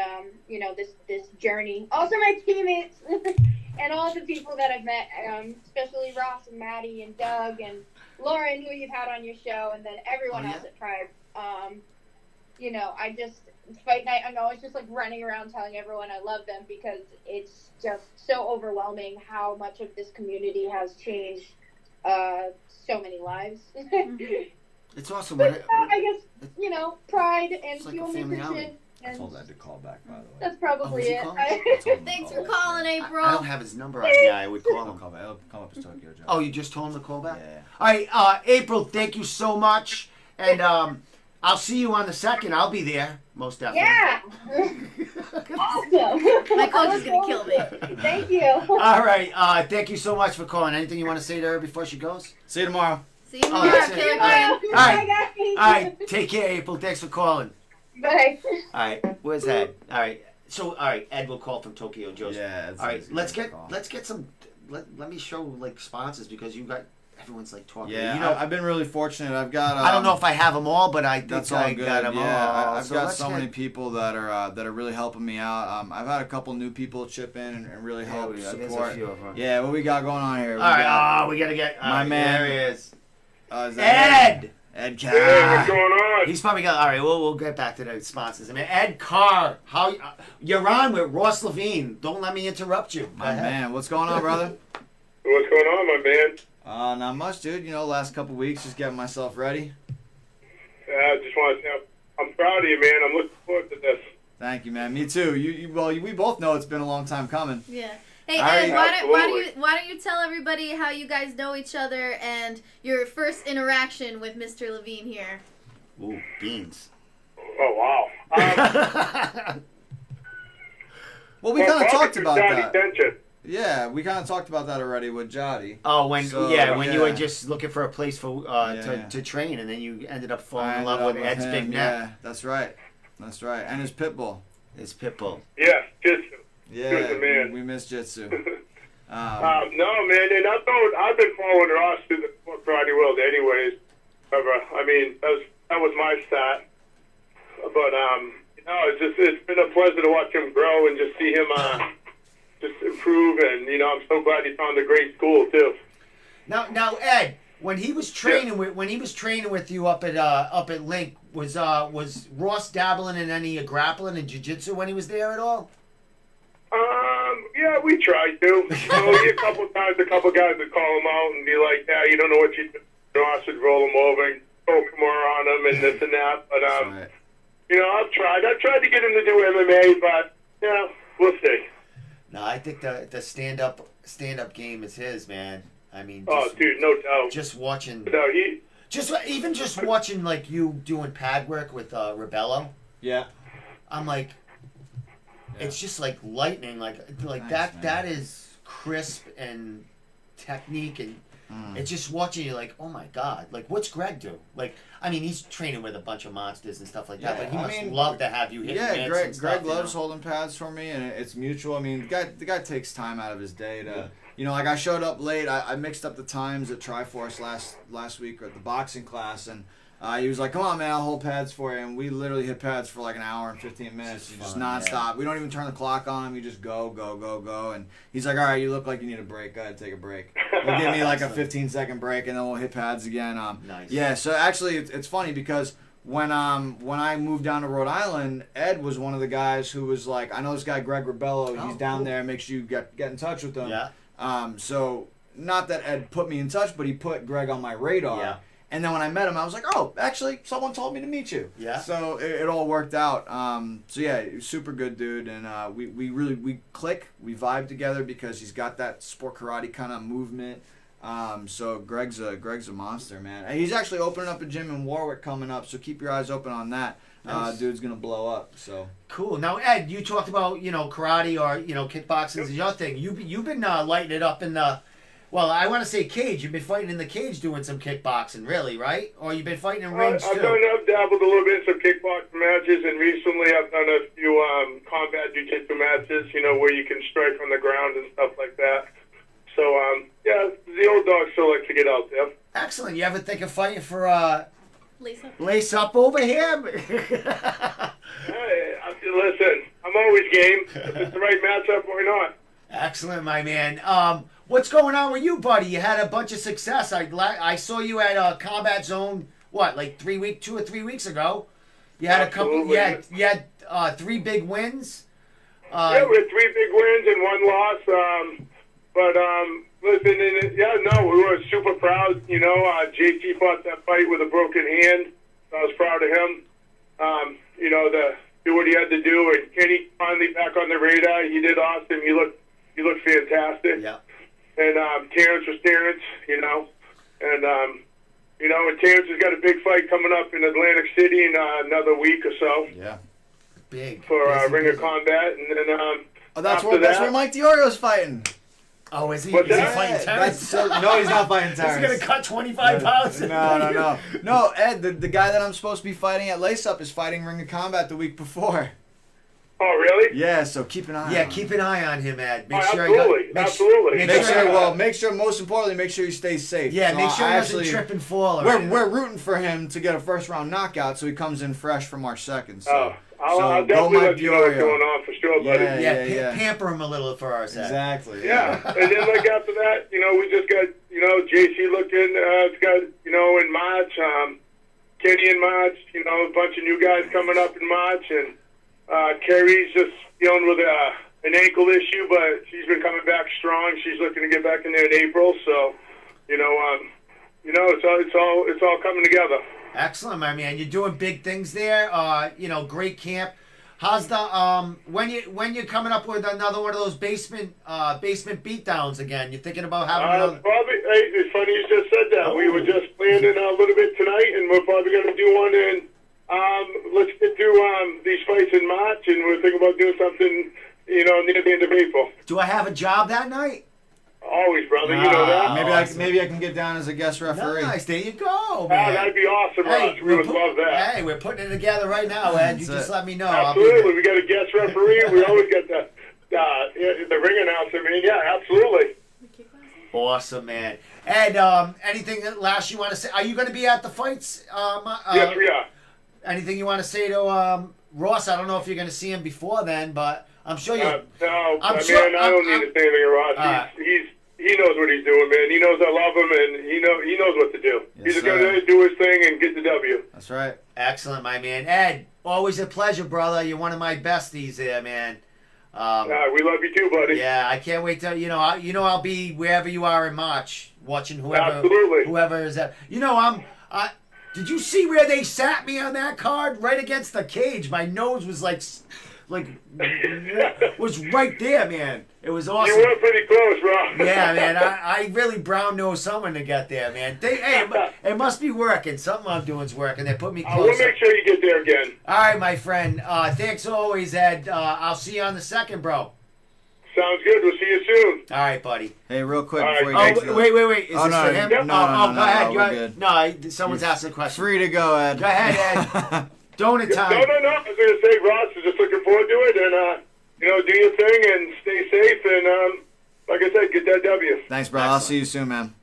this journey. Also my teammates and all the people that I've met, especially Ross and Maddie and Doug and Lauren, who you've had on your show, and then everyone else at Pride. I just, fight night, I'm always just like running around telling everyone I love them because it's just so overwhelming how much of this community has changed so many lives. It's awesome. But I guess, Pride and It's like Fuel a family Nutrition outing. I told Ed to call back, by the way. That's probably it. Thanks for calling, April. I don't have his number. Yeah, I would call him. He'll come up as Tokyo Joe. Oh, you just told him to call back? Yeah. All right, April, thank you so much. And I'll see you on the 2nd. I'll be there, most definitely. Yeah. Awesome. My coach is going to kill me. Thank you. All right, thank you so much for calling. Anything you want to say to her before she goes? See you tomorrow. See you tomorrow, that's it. Killer All right. Queen. Bye, guys. All right, take care, April. Thanks for calling. Bye. All right, where's Ed? All right, so Ed will call from Tokyo Joe's. Yeah. All right, let's get some. Let me show like sponsors because you got everyone's like talking. Yeah, you know, I've been really fortunate. I've got. I don't know if I have them all, but I think that's all I good. got them all. I've got so many people that are really helping me out. I've had a couple new people chip in and really help support. Yeah, what we got going on here? All right, we gotta get my man. There he is. Is Ed. Ed Carr. Hey, what's going on? He's probably got. All right, we'll get back to the sponsors. I mean, Ed Carr, how you're on with Ross Levine? Don't let me interrupt you. My man, what's going on, brother? What's going on, my man? Not much, dude. You know, last couple weeks, just getting myself ready. I just want to say I'm proud of you, man. I'm looking forward to this. Thank you, man. Me too. We both know it's been a long time coming. Yeah. Hey, Ed, why don't you tell everybody how you guys know each other and your first interaction with Mr. Levine here? Ooh, beans. Oh, wow. Well, we kind of talked about that. Attention. Yeah, we kind of talked about that already with Jody. Oh, when you were just looking for a place for to train, and then you ended up falling in love with Ed's big neck. Yeah, that's right. And his pit bull. His pit bull. Yeah, Jitsu. Yeah, man. We miss Jitsu. No, man, and I've been following Ross through the karate world anyways. I mean, that was my start. But, it's been a pleasure to watch him grow and just see him just improve, and I'm so glad he found a great school too. Now, Ed, when he was training with you up at Link, was Ross dabbling in any grappling and jiu-jitsu when he was there at all? Yeah, we tried to. A couple times, a couple guys would call him out and be like, "Yeah, you don't know what you do." Ross would roll him over and throw Kimura on him and this and that. But I've tried to get him to do MMA, but we'll see. No, I think the stand up game is his, man. I mean, dude, no doubt. Just watching, just watching like you doing pad work with Rebello. Yeah, I'm like, it's just like lightning, like nice, that. Man. That is crisp and technique, and it's just watching you like, oh my god, like what's Greg do? Like, I mean, he's training with a bunch of monsters and stuff like that, but he must love to have you hit. Yeah, Greg loves holding pads for me, and it's mutual. I mean, the guy takes time out of his day to, like I showed up late. I mixed up the times at Triforce last week at the boxing class, and he was like, "Come on, man, I'll hold pads for you." And we literally hit pads for like an hour and 15 minutes, just nonstop. Yeah. We don't even turn the clock on. We just go. And he's like, "All right, you look like you need a break. Go ahead, take a break." He'll give me like a 15-second break, and then we'll hit pads again. Nice. Yeah. So actually, it's funny because when I moved down to Rhode Island, Ed was one of the guys who was like, "I know this guy Greg Rebello. He's down there. Make sure you get in touch with him." Yeah. So not that Ed put me in touch, but he put Greg on my radar. Yeah. And then when I met him, I was like, oh, actually, someone told me to meet you. Yeah. So it all worked out. So yeah, super good dude, and we click, we vibe together because he's got that sport karate kind of movement. So Greg's a monster, man. And he's actually opening up a gym in Warwick coming up, so keep your eyes open on that. Nice. Dude's gonna blow up. So cool. Now, Ed, you talked about karate or kickboxing is your thing. You've been lighting it up in the. Well, I want to say cage. You've been fighting in the cage doing some kickboxing, really, right? Or you've been fighting in rings, too? I've dabbled a little bit in some kickboxing matches, and recently I've done a few combat jiu-jitsu matches, where you can strike on the ground and stuff like that. So, the old dog still likes to get out there. Excellent. You ever think of fighting for Lace up over here? Hey, listen, I'm always game. If it's the right matchup, why not? Excellent, my man. What's going on with you, buddy? You had a bunch of success. I saw you at Combat Zone. What, like 2 or 3 weeks ago? You had Absolutely. a couple. You had 3 big wins. We had 3 big wins and 1 loss. Listen, we were super proud. JT fought that fight with a broken hand. So I was proud of him. do what he had to do. And Kenny finally back on the radar. He did awesome. He looked fantastic. Yeah. And Terrence was Terrence, you know. And, you know, and Terrence has got a big fight coming up in Atlantic City in another week or so. Yeah. Big. For Ring of Combat. And then that's where Mike Diorio's fighting. Oh, is he? What's is he that? fighting Terrence? No, he's not fighting Terrence. He's going to cut 25 pounds. No. No, Ed, the guy that I'm supposed to be fighting at Lace Up is fighting Ring of Combat the week before. Oh, really? Yeah, so keep an eye on him. Yeah, keep an eye on him, Ed. Absolutely. Make sure, most importantly, make sure he stays safe. Yeah, so make sure he doesn't trip and fall. We're rooting for him to get a first-round knockout so he comes in fresh for March 2nd. So, I'll definitely let you know what's going on for sure, buddy. Yeah, pamper him a little for our side. Exactly. Yeah, and then like after that, you know, we just got, you know, JC looking. It's got, you know, in March, Kenny in March. You know, a bunch of new guys coming up in March, and Carrie's just dealing with an ankle issue, but she's been coming back strong. She's looking to get back in there in April. So, you know, it's all coming together. Excellent, my man. You're doing big things there. You know, great camp. How's the when you're coming up with another one of those basement beatdowns again? You thinking about having another? Probably. Hey, it's funny you just said that. Oh. We were just planning a little bit tonight, and we're probably going to do one in. Let's get through these fights in March, and we're thinking about doing something, you know, near the end of April. Do I have a job that night? Always, brother. You know that. Maybe I can get down as a guest referee. Nice. There you go, man. That'd be awesome, Ross. We would love that. Hey, we're putting it together right now, Ed. You just let me know. Absolutely. We got a guest referee. We always get the ring announcer, man. Yeah, absolutely. Awesome, man. Ed, anything last you want to say? Are you going to be at the fights? Yes, we are. Anything you want to say to Ross? I don't know if you're going to see him before then, but I'm sure you. No, I don't need to say anything to Ross. He knows what he's doing, man. He knows I love him, and he knows what to do. Yes, he's going to do his thing and get the W. That's right. Excellent, my man. Ed, always a pleasure, brother. You're one of my besties there, man. We love you too, buddy. Yeah, I can't wait to I'll be wherever you are in March, watching whoever is at. You know, did you see where they sat me on that card? Right against the cage. My nose was was right there, man. It was awesome. You were pretty close, Rob. Yeah, man. I really brown-nosed someone to get there, man. It must be working. Something I'm doing's working. They put me close. We'll make sure you get there again. All right, my friend. Thanks always, Ed. I'll see you on the 2nd, bro. Sounds good. We'll see you soon. All right, buddy. Hey, real quick before you get to wait. Is this for him? No, go ahead. Go ahead. No, someone's asking a question. Free to go, Ed. Go ahead, Ed. Donut time. No. I was going to say, Ross is just looking forward to it, and do your thing and stay safe, and like I said, get that W. Thanks, bro. Excellent. I'll see you soon, man.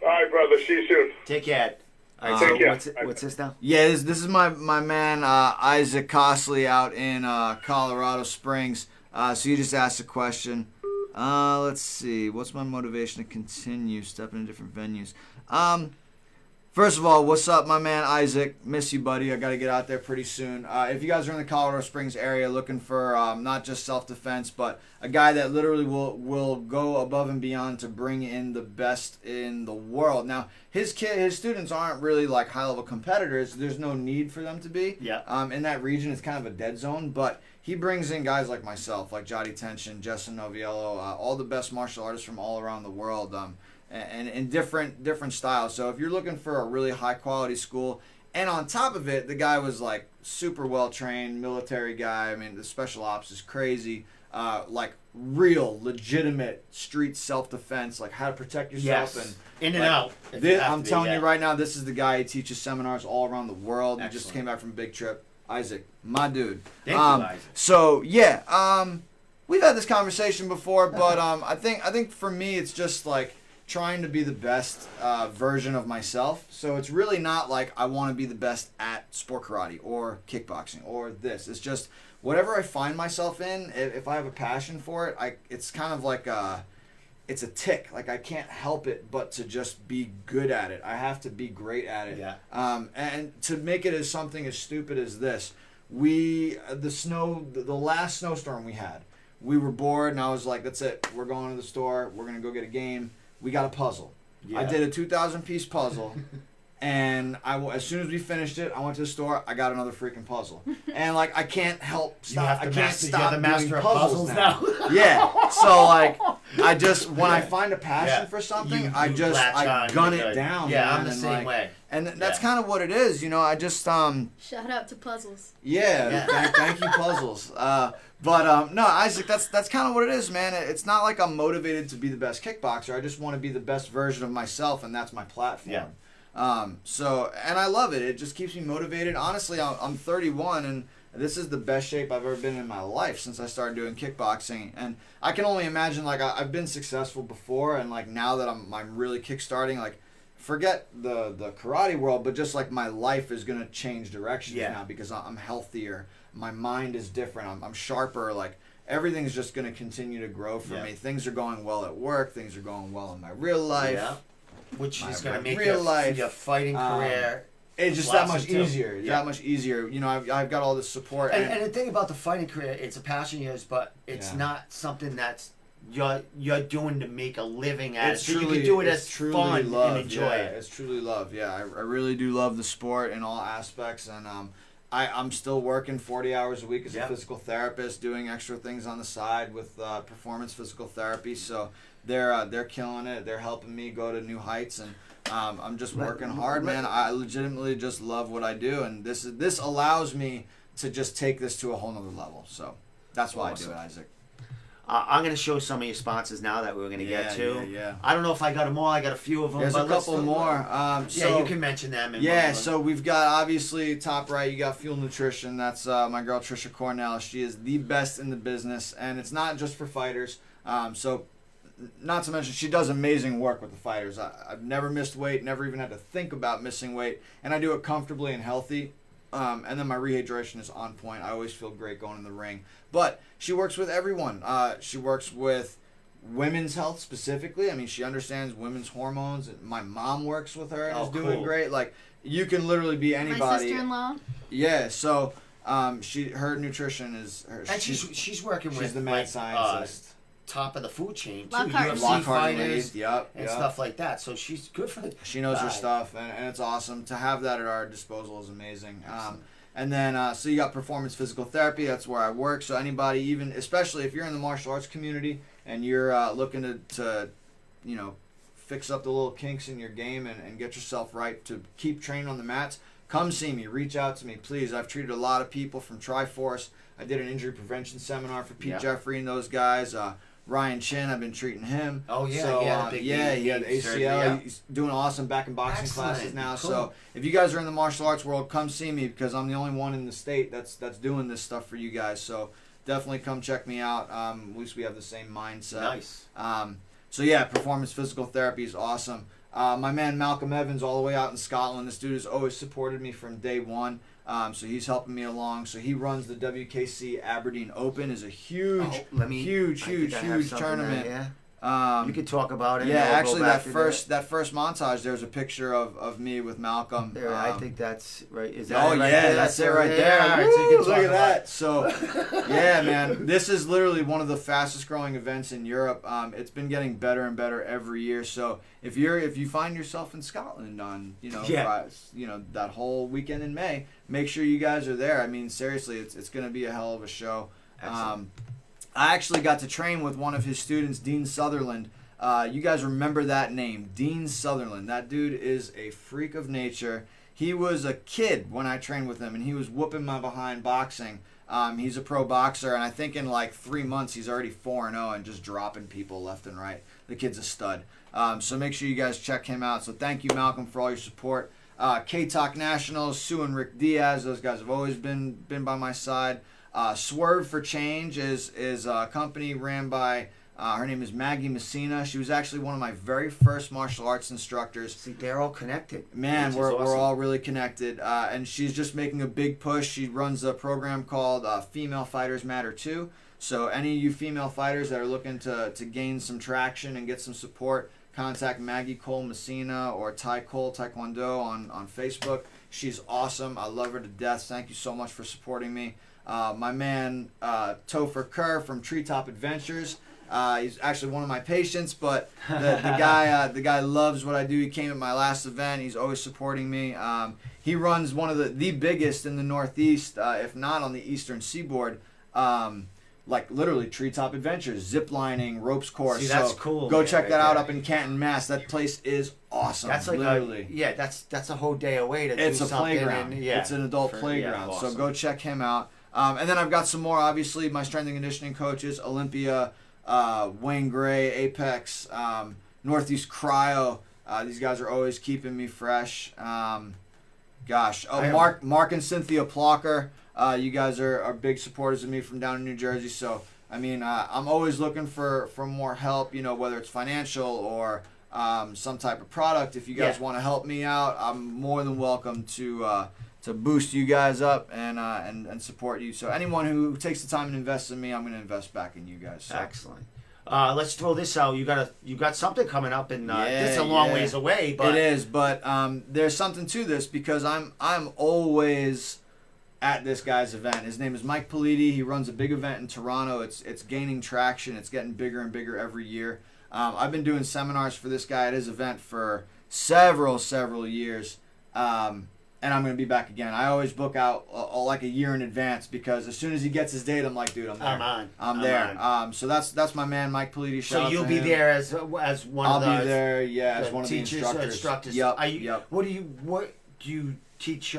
All right, brother. See you soon. Take care. All right, take care. What's this now? Yeah, this is my man Isaac Cosley out in Colorado Springs. So you just asked a question. Let's see. What's my motivation to continue stepping in different venues? First of all, what's up, my man Isaac? Miss you, buddy. I got to get out there pretty soon. If you guys are in the Colorado Springs area looking for not just self-defense, but a guy that literally will go above and beyond to bring in the best in the world. Now, his students aren't really like high-level competitors. There's no need for them to be. Yeah. In that region, it's kind of a dead zone, but he brings in guys like myself, like Jody Tenshin, Justin Noviello, all the best martial artists from all around the world. And in different styles. So if you're looking for a really high quality school, and on top of it, the guy was like super well trained, military guy. I mean, the special ops is crazy. Like real legitimate street self defense, like how to protect yourself and in and out. I'm telling you right now, this is the guy who teaches seminars all around the world. Excellent. He just came back from a big trip. Isaac, my dude. Thank you, Isaac. So yeah, we've had this conversation before, but I think for me it's just like trying to be the best version of myself. So it's really not like I want to be the best at sport karate or kickboxing or this. It's just whatever I find myself in, if I have a passion for it, it's kind of like it's a tick. Like I can't help it but to just be good at it. I have to be great at it. Yeah. And to make it as something as stupid as this, the last snowstorm we had, we were bored and I was like, that's it. We're going to the store. We're going to go get a game. We got a puzzle. Yeah. I did a 2,000-piece puzzle, And as soon as we finished it, I went to the store. I got another freaking puzzle, and like I can't help stop. I can't stop the master doing of puzzles now. Yeah. So like, I just when I find a passion for something, I gun it down. Yeah, man, I'm the same way. And that's kind of what it is, you know. I just shout out to puzzles. Yeah. Thank you, puzzles. But no, Isaac, that's kind of what it is, man. It's not like I'm motivated to be the best kickboxer. I just want to be the best version of myself, and that's my platform. Yeah. So, and I love it. It just keeps me motivated. Honestly, I'm 31, and this is the best shape I've ever been in my life since I started doing kickboxing. And I can only imagine, like, I've been successful before, and like now that I'm really kickstarting, like, forget the karate world, but just like my life is gonna change directions now because I'm healthier. My mind is different. I'm sharper. Like, everything's just gonna continue to grow for me. Things are going well at work. Things are going well in my real life. Yeah. Which is going to make your fighting career. It's just that much easier. That much easier. You know, I've got all this support. And the thing about the fighting career, it's a passion of yours, but it's not something that's you're doing to make a living at. It's so truly, you can do it as truly fun love, and enjoy it. It's truly love. Yeah, I really do love the sport in all aspects, and I'm still working 40 hours a week as a physical therapist, doing extra things on the side with performance physical therapy. So they're killing it. They're helping me go to new heights, and I'm just working hard, man. I legitimately just love what I do, and this allows me to just take this to a whole nother level. So that's why I do it, Isaac. I'm going to show some of your sponsors now that we're going to get to. Yeah. I don't know if I got them all. I got a few of them. There's a couple more. You can mention them. So we've got, obviously, top right, you got Fuel Nutrition. That's my girl, Trisha Cornell. She is the best in the business, and it's not just for fighters. So not to mention, she does amazing work with the fighters. I've never missed weight, never even had to think about missing weight, and I do it comfortably and healthy. And then my rehydration is on point. I always feel great going in the ring. But she works with everyone. She works with women's health specifically. I mean, she understands women's hormones. My mom works with her and is doing great. Like, you can literally be anybody. My sister-in-law. Yeah, so her nutrition is her. And she's working with. She's the mad scientist. Top of the food chain too. Lockhart fighters, and stuff like that. So she's good for. She knows her stuff, and it's awesome to have that at our disposal is amazing. And then so you got performance physical therapy. That's where I work. So anybody, even especially if you're in the martial arts community and you're looking to fix up the little kinks in your game and get yourself right to keep training on the mats, come see me. Reach out to me, please. I've treated a lot of people from Triforce. I did an injury prevention seminar for Pete Jeffrey and those guys. Ryan Chin, I've been treating him. Oh, yeah. So, he had ACL. Surgery, He's doing awesome back in boxing classes now. Cool. So if you guys are in the martial arts world, come see me because I'm the only one in the state that's doing this stuff for you guys. So definitely come check me out. At least we have the same mindset. Nice. So yeah, performance physical therapy is awesome. My man Malcolm Evans, all the way out in Scotland, this dude has always supported me from day one. So he's helping me along. So he runs the WKC Aberdeen Open. Is a huge tournament. You could talk about it. Yeah, actually, that first montage, there's a picture of me with Malcolm. There, I think that's right. Is that right there? That's it right there. All right, so you can look at that. So, yeah, man, this is literally one of the fastest growing events in Europe. It's been getting better and better every year. So if you find yourself in Scotland on that whole weekend in May, make sure you guys are there. I mean, seriously, it's going to be a hell of a show. I actually got to train with one of his students, Dean Sutherland. You guys remember that name, Dean Sutherland. That dude is a freak of nature. He was a kid when I trained with him, and he was whooping my behind boxing. He's a pro boxer, and I think in like 3 months he's already 4-0 and just dropping people left and right. The kid's a stud. So make sure you guys check him out. So thank you, Malcolm, for all your support. K-Talk Nationals, Sue and Rick Diaz, those guys have always been by my side. Swerve for Change is a company ran by, her name is Maggie Messina. She was actually one of my very first martial arts instructors. See, they're all connected. Man, we're all really connected. And she's just making a big push. She runs a program called Female Fighters Matter Too. So any of you female fighters that are looking to gain some traction and get some support, contact Maggie Cole Messina or Ty Cole Taekwondo on Facebook. She's awesome. I love her to death. Thank you so much for supporting me. My man Topher Kerr from Treetop Adventures. He's actually one of my patients, but the guy loves what I do. He came at my last event. He's always supporting me. He runs one of the biggest in the Northeast, if not on the Eastern Seaboard. Like literally treetop adventures, zip lining, ropes course. See, that's cool. Go check that out up in Canton, Mass. That place is awesome. That's like literally. That's a whole day away to do something. It's a playground. It's an adult playground. Awesome. So go check him out. And then I've got some more. Obviously, my strength and conditioning coaches: Olympia, Wayne Gray, Apex, Northeast Cryo. These guys are always keeping me fresh. Mark and Cynthia Plocker. You guys are big supporters of me from down in New Jersey. So, I mean, I'm always looking for more help, whether it's financial or some type of product. If you guys want to help me out, I'm more than welcome to boost you guys up and support you. So anyone who takes the time and invests in me, I'm going to invest back in you guys. So. Excellent. Let's throw this out. You got something coming up, and this is a long ways away. But it is, but there's something to this because I'm always at this guy's event. His name is Mike Politi. He runs a big event in Toronto. It's gaining traction. It's getting bigger and bigger every year. I've been doing seminars for this guy at his event for several years. And I'm going to be back again. I always book out like a year in advance because as soon as he gets his date, I'm like, dude, I'm there. I'm there. So that's my man, Mike Politi. So you'll be there as one of the I'll be there, as one of the instructors. Yep. What do you teach?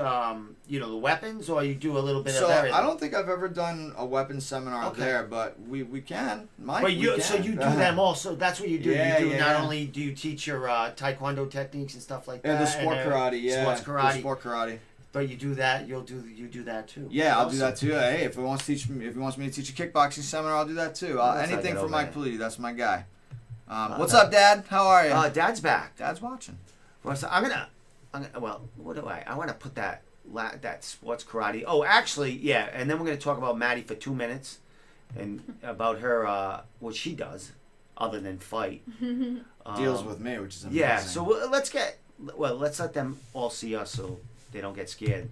The weapons, or you do a little bit of everything? I don't think I've ever done a weapons seminar there, but we can. Mike, but so you do them also. That's what you do. Not only do you teach your taekwondo techniques and stuff like that. And the sport karate, sport karate. But you do that. You do that too. Yeah, I'll do that too. Hey, if he wants me to teach a kickboxing seminar, I'll do that too. Anything for Mike Politi. That's my guy. What's up, Dad? How are you? Dad's back. Dad's watching. Well, so what do I want to put that sports karate. Oh, actually, yeah. And then we're going to talk about Maddie for 2 minutes and about her, what she does other than fight. Deals with me, which is amazing. Yeah, so let's let them all see us so they don't get scared.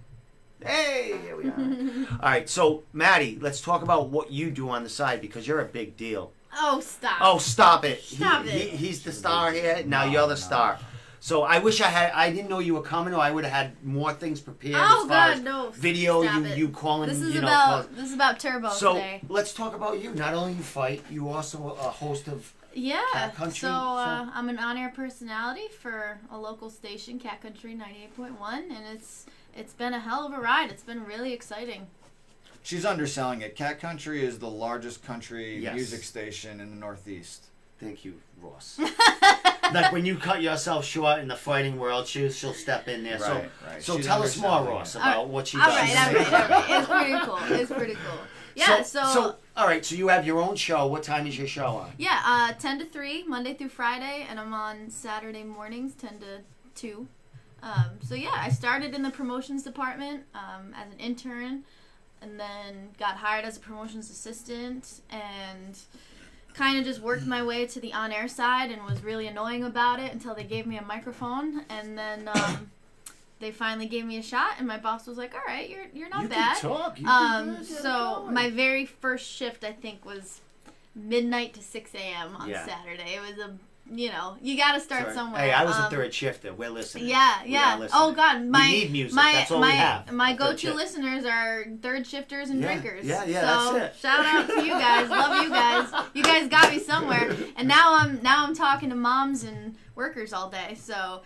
Hey, here we are. All right, so Maddie, let's talk about what you do on the side because you're a big deal. Oh, stop. Oh, stop it. Stop it. He's the star here. Now you're the star. So I wish I didn't know you were coming, or I would have had more things prepared. Oh as far as no! Video, you calling. This is about Turbo today. So let's talk about you. Not only you fight, you also a host of Cat Country. So I'm an on-air personality for a local station, Cat Country 98.1, and it's been a hell of a ride. It's been really exciting. She's underselling it. Cat Country is the largest country music station in the Northeast. Thank you, Ross. Like when you cut yourself short in the fighting world, she'll step in there. Right. So tell us more, Ross, about what she does. All right. It's pretty cool. Yeah, so all right, so you have your own show. What time is your show on? Yeah, 10 to 3, Monday through Friday, and I'm on Saturday mornings, 10 to 2. So yeah, I started in the promotions department as an intern, and then got hired as a promotions assistant, and kind of just worked my way to the on-air side and was really annoying about it until they gave me a microphone, and then they finally gave me a shot, and my boss was like, all right, you're not bad. You can talk. So my very first shift, I think, was midnight to 6 a.m. on Saturday. It was you got to start somewhere. Hey, I was a third shifter. We're listening. Yeah. Oh, God. We need music. That's all we have. My go-to listeners are third shifters and drinkers. Yeah, so that's it. Shout out to you guys. Love you guys. You guys got me somewhere. And now I'm talking to moms and workers all day. So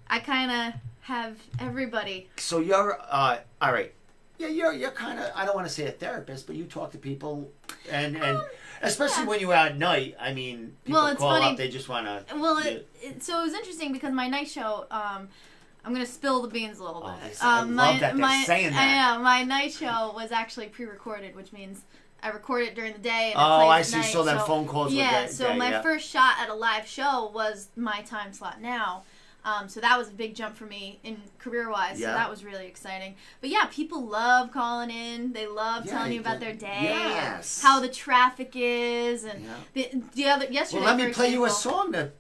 I kind of have everybody. So you're, all right. Yeah, you're kind of, I don't want to say a therapist, but you talk to people and especially when you're at night. I mean, people call up, they just want to. Well, so it was interesting because my night show, I'm going to spill the beans a little bit. I love that they're saying that. I know, my night show was actually pre-recorded, which means I record it during the day and I see. Night. So then phone calls my first shot at a live show was my time slot now. So that was a big jump for me in career-wise, so that was really exciting. But yeah, people love calling in. They love telling you about their day and how the traffic is. And yesterday, well, let me play you a song to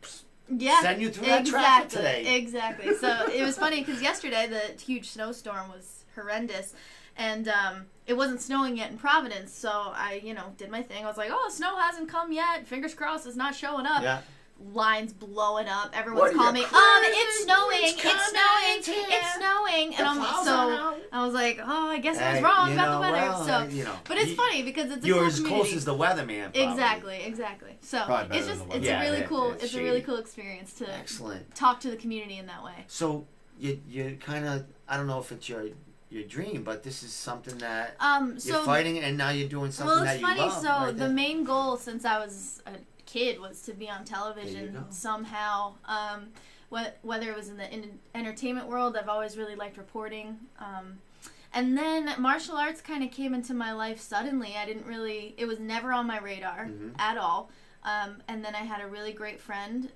send you through that traffic today. Exactly. So it was funny because yesterday the huge snowstorm was horrendous. And it wasn't snowing yet in Providence, so I, did my thing. I was like, oh, snow hasn't come yet. Fingers crossed it's not showing up. Yeah. Lines blowing up. Everyone's calling me, it's snowing, it's snowing. And I was like, oh, I guess I was wrong about the weather. But it's funny because it's a you're cool as community. close as the weatherman. Probably. Exactly. So it's a really cool experience to talk to the community in that way. So you kind of, I don't know if it's your dream, but this is something that you're fighting, and now you're doing something that you love. Well, it's funny. So the main goal since I was a kid was to be on television somehow. Whether it was in the entertainment world, I've always really liked reporting. And then martial arts kind of came into my life suddenly. It was never on my radar at all. And then I had a really great friend,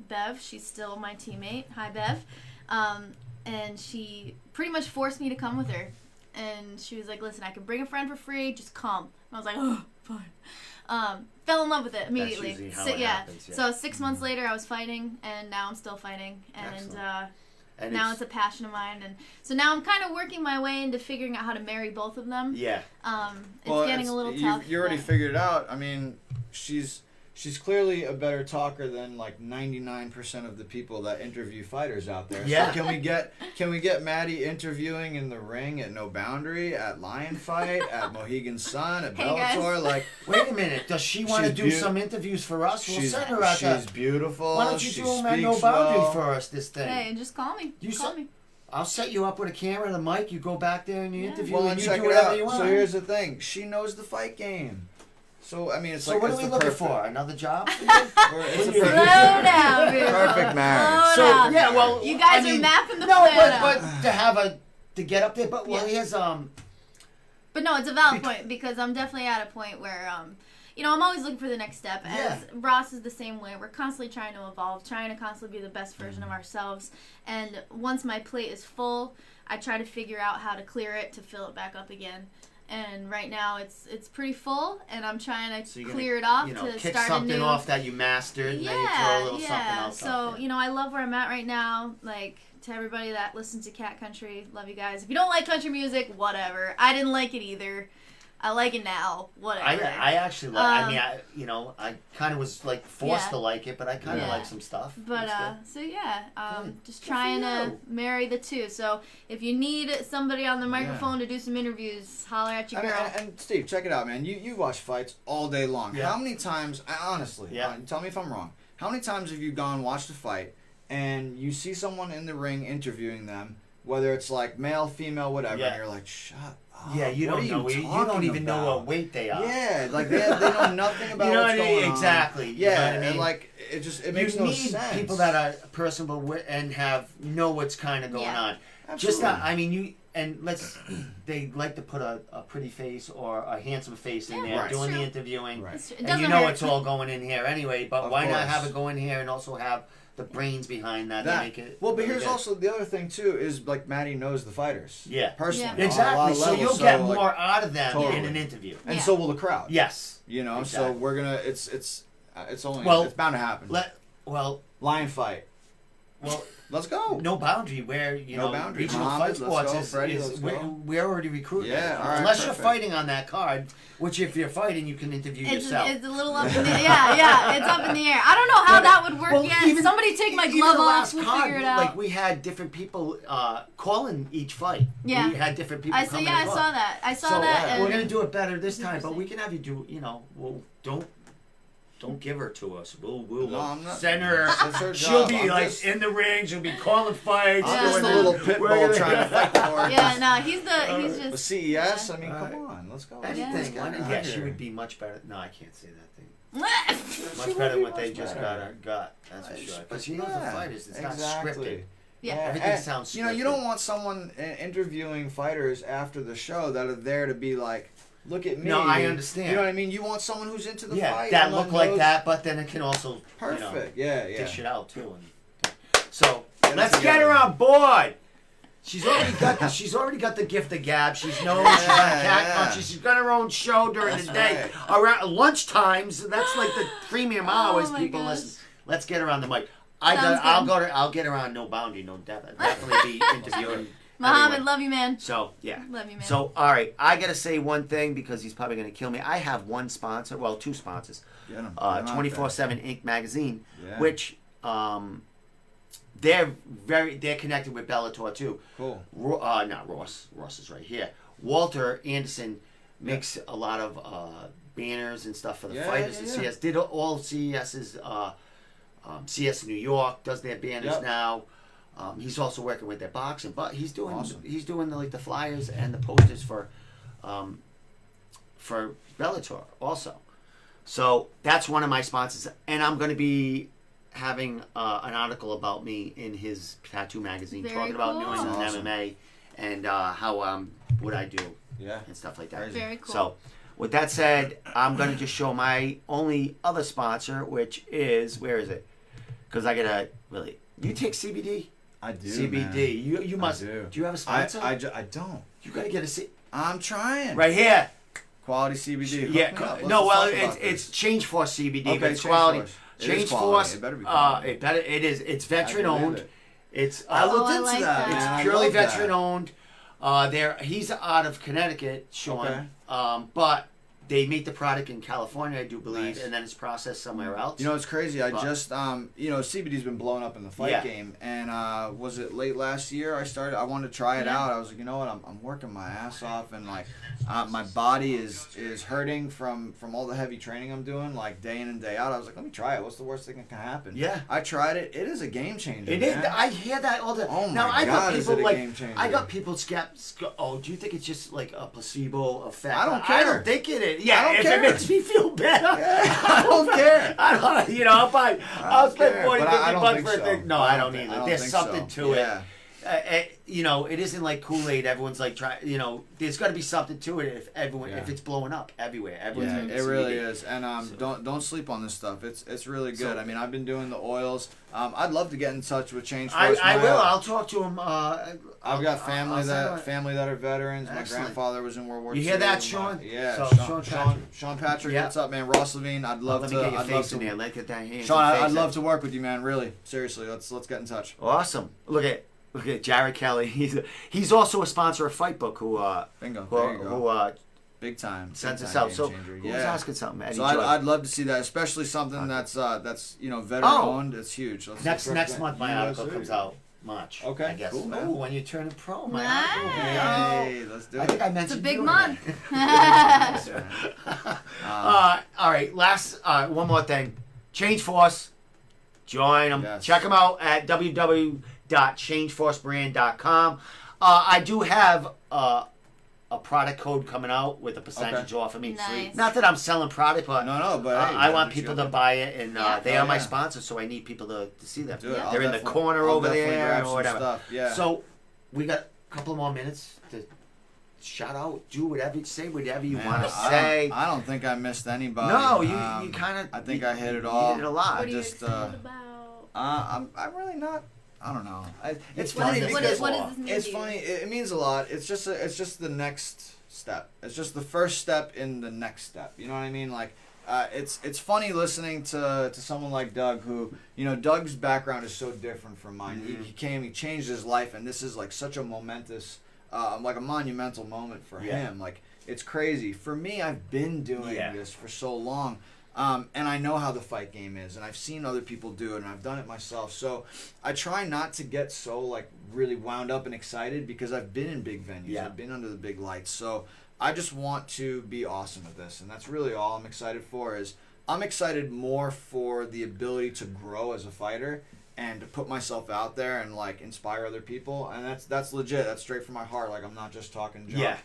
Bev. She's still my teammate. Hi, Bev. And she pretty much forced me to come with her. And she was like, listen, I can bring a friend for free, just come. And I was like, oh, fine. Fell in love with it immediately. That's usually how it happens, So 6 months later, I was fighting, and now I'm still fighting. And now it's a passion of mine. And so now I'm kind of working my way into figuring out how to marry both of them. Yeah. It's getting a little tough. You already figured it out. I mean, she's clearly a better talker than like 99% of the people that interview fighters out there. Yeah. So can we get Maddie interviewing in the ring at No Boundary, at Lion Fight, at Mohegan Sun, at Bellator? Like, wait a minute. Does she want to do some interviews for us? We'll send her out there. She's beautiful. Why don't you do them at No Boundary for us this thing? Hey, just call me. Call me. I'll set you up with a camera and a mic. You go back there and you interview and you check do whatever you want. So here's the thing. She knows the fight game. So, I mean, it's what are we looking for? Another job? Slow down, dude. Perfect marriage. Slow down. Yeah, well, you guys are mapping the plan out. But to get up there, here's But no, it's a valid point because I'm definitely at a point where I'm always looking for the next step. As Ross is the same way. We're constantly trying to evolve, trying to constantly be the best version of ourselves. And once my plate is full, I try to figure out how to clear it to fill it back up again. And right now it's pretty full, and I'm trying to clear it off to kick start something a new... off that you mastered, and then you throw a little something else. So I love where I'm at right now. Like, to everybody that listens to Cat Country, love you guys. If you don't like country music, whatever. I didn't like it either. I like it now. Whatever. I actually like. I kind of was like forced to like it, but I kind of like some stuff. But just trying to marry the two. So if you need somebody on the microphone to do some interviews, holler at your girl. And Steve, check it out, man. You watch fights all day long. Yeah. How many times? Honestly, tell me if I'm wrong. How many times have you gone watched a fight and you see someone in the ring interviewing them, whether it's like male, female, whatever, and you're like, shut up. Yeah, you don't know. You don't even know what weight they are. Yeah, like they know nothing about what's going on. Exactly. Yeah, you know what I mean? And like it makes no sense. You need people that are personable and know what's kind of going on. Absolutely. They like to put a pretty face or a handsome face in there doing the interviewing. Right. And it's all going in here anyway, but why not have it go in here and also have the brains behind that to make it... Well, but here's also the other thing, too, is, like, Maddie knows the fighters. Yeah. Personally. Yeah. Exactly. So you'll get more out of them in an interview. And so will the crowd. Yes. So we're going to... It's bound to happen. Lion Fight. Well... Let's go. No Boundary, where, regional fight sports we're already recruiting. Yeah, all right, unless you're fighting on that card, which if you're fighting, you can interview yourself. It's a little up in the air. Yeah, it's up in the air. I don't know how that would work yet. Somebody take my glove off. We'll figure it out. Like, we had different people calling each fight. Yeah. We had different people coming in. I saw that. I saw that. We're going to do it better this time, but we can have you do, don't give her to us. We'll send her. She'll be in the ring. She'll be calling fights. I'm just a little pit bull trying to fight for her. Yeah, no, he's just. CES. I mean, come on, let's go. Anything. Yeah, she would be much better. No, I can't say that thing. Much better than what they just got. That's for sure. But she knows the fighters. It's not scripted. Yeah. Everything sounds scripted. You don't want someone interviewing fighters after the show that are there to be like, look at me. No, I understand. You know what I mean? You want someone who's into the fight. That look like that, but then it can also dish it out too. So let's get her on board. She's already got the gift of gab. She's known. She's on Cat Country. She's got her own show during the day. Right. Around lunch times, that's like the premium hours people listen. Let's get her on the mic. I'll get her on No Boundary, no definitely be interviewing Muhammad, love you, man. So, yeah. Love you, man. So, all right. I got to say one thing because he's probably going to kill me. I have one sponsor. Well, two sponsors. 24/7 Inc. magazine, which they're connected with Bellator, too. Cool. Not Ross. Ross is right here. Walter Anderson makes a lot of banners and stuff for the fighters at CS. Did all CES's CS New York does their banners now. He's also working with their boxing, but he's doing the flyers and the posters for Bellator also. So that's one of my sponsors, and I'm going to be having an article about me in his tattoo magazine, talking about New England MMA and how what I do and stuff like that. Very cool. So with that said, I'm going to just show my only other sponsor, which is, where is it? Because I gotta really. You take CBD? I do. CBD. Man. You must. Do you have a sponsor? I don't. You gotta get a. I'm trying. Right here. Quality CBD. Yeah. No. Well, it's Change Force CBD, okay, but it's quality. Change Force. It better be quality. It is. It's veteran owned. It's. I looked into like that. It's purely veteran owned. He's out of Connecticut, Sean. Okay. But they make the product in California, I do believe, and then it's processed somewhere else. You know, it's crazy. I just, CBD's been blowing up in the fight game, and was it late last year? I wanted to try it out. I was like, you know what? I'm working my ass off, and like, my body is hurting from all the heavy training I'm doing, like day in and day out. I was like, let me try it. What's the worst thing that can happen? Yeah. I tried it. It is a game changer. It is. I hear that all the time. Oh now, my God, is it a like, game changer? I got people skeptical. Oh, do you think it's just like a placebo effect? I don't care. I don't think it is. Yeah, I don't if care. it makes me feel better, I don't care. I don't. I'll spend $40, $50 for a thing. No, I don't either. There's something to it. It isn't like Kool-Aid. Everyone's like trying. There's got to be something to it if it's blowing up everywhere. It really is. And don't sleep on this stuff. It's really good. So, I mean, I've been doing the oils. I'd love to get in touch with Change Force. I will. I'll talk to him. I've got family that are veterans. Excellent. My grandfather was in World War II. You hear that, Sean? Yeah. So Sean Patrick, what's up, man? Ross Levine, I'd love let to. me get your I'd love face in to. there. Let's get that hand. Sean, I'd love to work with you, man. Really, seriously. Let's get in touch. Awesome. Look at Jared Kelly. He's also a sponsor of Fightbook. Bingo. Who There you go. Who big time. sends big us time out. game So changer. who's asking something? Eddie So Joy. I'd love to see that, especially something that's veteran owned. It's huge. Next month my article comes out. March. Okay, I guess. cool, Oh, when you turn pro, my Nice. article. Hey, let's do it. I think I mentioned It's a big you in month. that. All right. Last one more thing. Change Force. Join them. Yes. Check them out at www.changeforcebrand.com. I do have a product code coming out with a percentage off of me. Nice. Not that I'm selling product, but No, but hey, I want that's people what to buy it, and they Oh, are my yeah. sponsors, so I need people to see them. Do it. Yeah. They're in the corner I'll over definitely there grab or some whatever. stuff, yeah. So we got a couple more minutes to shout out, do whatever, say whatever you want to say. I don't think I missed anybody. No, you kind of. I think I hit it all. You did it a lot. What are you just, excited about? I'm really not. I don't know. It's What funny does because this mean it's to you? funny. It means a lot. It's just the next step. It's just the first step in the next step. You know what I mean? Like, it's funny listening to someone like Doug, who, Doug's background is so different from mine. Mm-hmm. He changed his life, and this is like such a momentous, like a monumental moment for him. Like, it's crazy. For me, I've been doing this for so long. And I know how the fight game is, and I've seen other people do it, and I've done it myself. So I try not to get so like really wound up and excited, because I've been in big venues. Yeah. I've been under the big lights. So I just want to be awesome at this, and that's really all I'm excited for. I'm excited more for the ability to grow as a fighter and to put myself out there and like inspire other people, and that's legit. That's straight from my heart. Like, I'm not just talking junk. Yeah.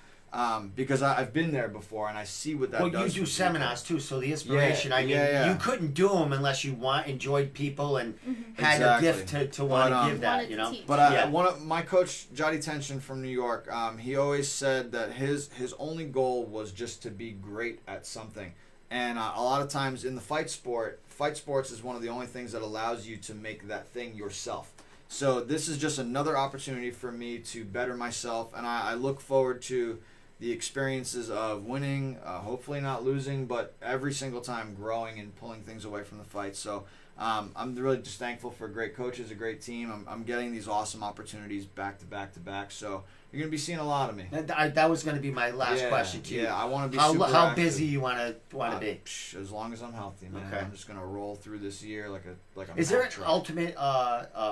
Because I've been there before, and I see what that does. Well, you do for seminars too, so the inspiration. Yeah, I mean, yeah. you couldn't do them unless you enjoyed people and had Exactly. a gift to want to give that. Wanted to teach. But one of my coach, Jody Tension from New York, he always said that his only goal was just to be great at something. And a lot of times in the fight sports is one of the only things that allows you to make that thing yourself. So this is just another opportunity for me to better myself, and I look forward to the experiences of winning, hopefully not losing, but every single time growing and pulling things away from the fight. So I'm really just thankful for great coaches, a great team. I'm getting these awesome opportunities back to back to back. So you're going to be seeing a lot of me. That was going to be my last question to you. Yeah, I want to be how busy you want to be? As long as I'm healthy, man. Okay. I'm just going to roll through this year like a Is there an truck. ultimate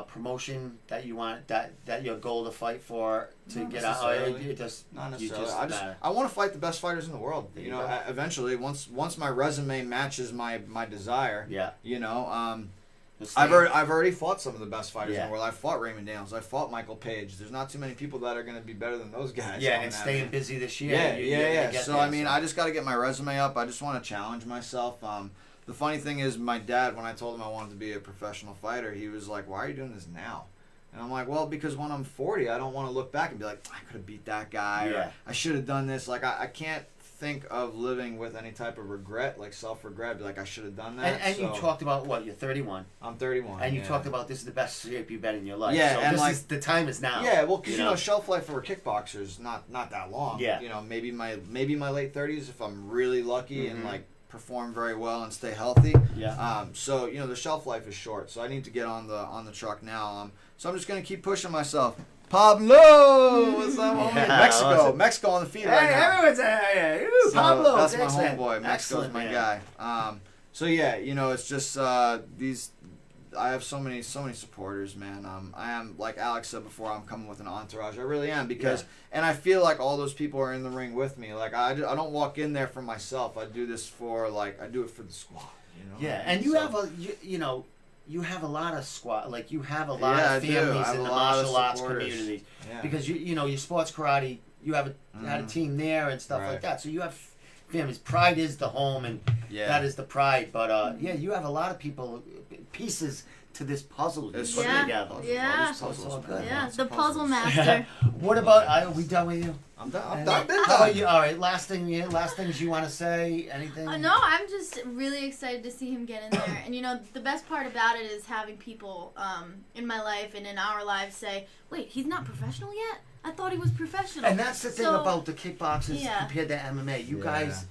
promotion that you want, that your goal to fight for to Not get out? Not necessarily. I want to fight the best fighters in the world. There You you know, go. eventually, once my resume matches my desire. Yeah. You know, Let's I've stay- already fought some of the best fighters in Yeah. the world. I fought Raymond Daniels. I fought Michael Page. There's not too many people that are going to be better than those guys. Yeah, on and that, staying man. busy this year. Yeah, You're gonna get So there, I mean, I just got to get my resume up. I just want to challenge myself. The funny thing is, my dad, when I told him I wanted to be a professional fighter, he was like, "Why are you doing this now?" And I'm like, "Well, because when I'm 40, I don't want to look back and be like, I could have beat that guy. Yeah. Or, I should have done this. Like, I can't think of living with any type of regret, like self-regret. Be like, I should have done that. And you talked about what? You're 31. I'm 31. And you talked about this is the best shape you've been in your life. Yeah, so and the time is now. Yeah, well, because you know, shelf life for a kickboxer is not that long. Yeah. You know, maybe my late 30s if I'm really lucky and like perform very well and stay healthy. Yeah. So you know, the shelf life is short. So I need to get on the truck now. So I'm just gonna keep pushing myself. Pablo, what's up, homie? Yeah, Mexico on the feed right now. Everyone's So Pablo. that's my excellent. homeboy. Mexico's Excellent, my man. guy. So yeah, you know, it's just these. I have so many supporters, man. I am, like Alex said before, I'm coming with an entourage. I really am because, and I feel like all those people are in the ring with me. Like I don't walk in there for myself. I do this for I do it for the squad. You know. Yeah, and you have you have a lot of squad, like you have a lot of I do. families I have in a the lot of martial arts supporters. communities Yeah. because your sports karate, you have had a team there and stuff Right. like that. So you have families. Pride is the home, and that is the pride. But you have a lot of pieces to this puzzle you're putting together. Yeah. So it's all good. Yeah, the puzzle master. What about? Are we done with you? I'm done. And I've been how about done. you? All right, last things you want to say? Anything? No, I'm just really excited to see him get in there. And, you know, the best part about it is having people in my life and in our lives say, wait, he's not professional yet? I thought he was professional. And that's the thing about the kickboxers compared to MMA. You guys,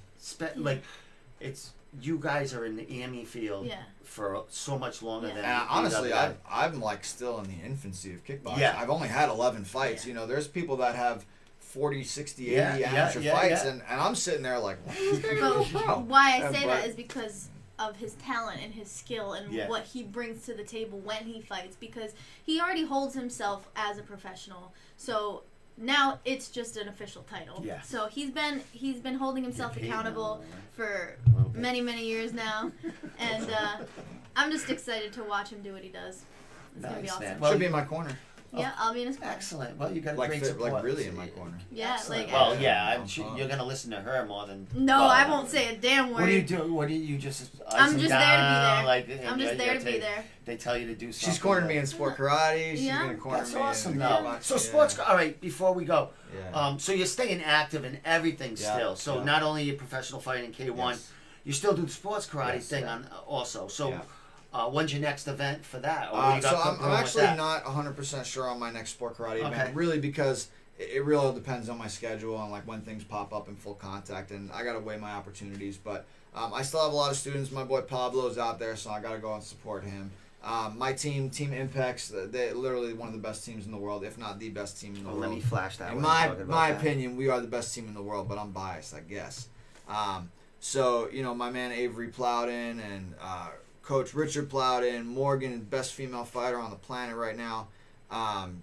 you guys are in the AMI field for so much longer than And honestly, I'm like still in the infancy of kickboxing. Yeah. I've only had 11 fights. You know, there's people that have 40, 60, 80 amateur yeah, fights, yeah. and I'm sitting there like, what is this guy But pro? why I say that is because of his talent and his skill and Yeah. what he brings to the table when he fights, because he already holds himself as a professional. So now it's just an official title. Yeah. So he's been holding himself You're paid accountable now, for little bit. many years now, and I'm just excited to watch him do what he does. It's gonna be Nice, awesome. man. Well, Should be in my corner. Yeah, I'll be in his corner. Excellent. Well, you got a Like, great support. like really in my corner. Yeah, Excellent. like Well, yeah, you're gonna listen to her more than. no, well, I won't say a damn word. What do you do? What do you just? I'm just there to be there. Like, I'm just there to be there. They tell you to do something. She's cornered me in sport karate. She's Yeah. gonna corner That's me awesome, in though. kickboxing. So sports. All right, before we go, Yeah. so you're staying active in everything Yeah, still. So yeah. not only your professional fighting in K1, Yes. you still do the sports karate Yes, thing yeah. on also. So. Yeah. When's your next event for that? Or what you So got I'm going with actually that? not 100% sure on my next sport karate Okay. event, really, because it really depends on my schedule and like when things pop up in full contact, and I gotta weigh my opportunities. But I still have a lot of students. My boy Pablo's out there, so I gotta go and support him. My Team Impex, they're literally one of the best teams in the world, if not the best team in the world. Let me flash that. In when I'm talking about my that. opinion, we are the best team in the world, but I'm biased, I guess. So you know, my man Avery Plowden and Coach Richard Plowden, Morgan, best female fighter on the planet right now.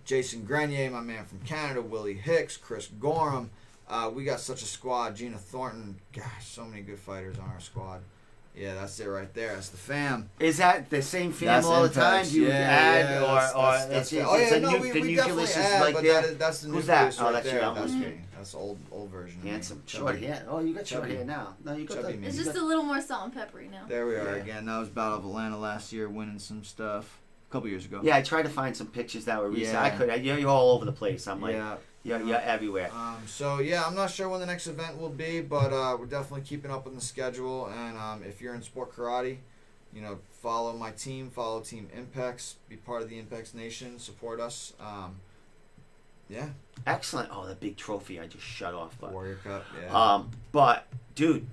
Jason Grenier, my man from Canada, Willie Hicks, Chris Gorham. We got such a squad. Gina Thornton. Gosh, so many good fighters on our squad. Yeah, that's it right there. That's the fam. Is that the same fam That's all the Impex. time? Do you add or that's it's oh yeah, a no, nu- we the definitely nucleus is add, like but there? that's the Who's nucleus that? Oh, right that's there. you. That's Mhm. me. That's the old version. of me. Handsome, Chubby. short hair. Oh, you got short Chubby. hair now. No, you got Chubby the. me. It's You just a little more salt and peppery now. There we are Yeah. again. That was Battle of Atlanta last year, winning some stuff a couple years ago. Yeah, I tried to find some pictures that were recent. Yeah. I could. You're all over the place. I'm like, Yeah. you're everywhere. So yeah, I'm not sure when the next event will be, but we're definitely keeping up with the schedule. And if you're in sport karate, you know, follow my team, follow Team Impex, be part of the Impex Nation, support us. Yeah. Excellent. Oh, the big trophy I just shut off. But Warrior Cup. Yeah. but dude,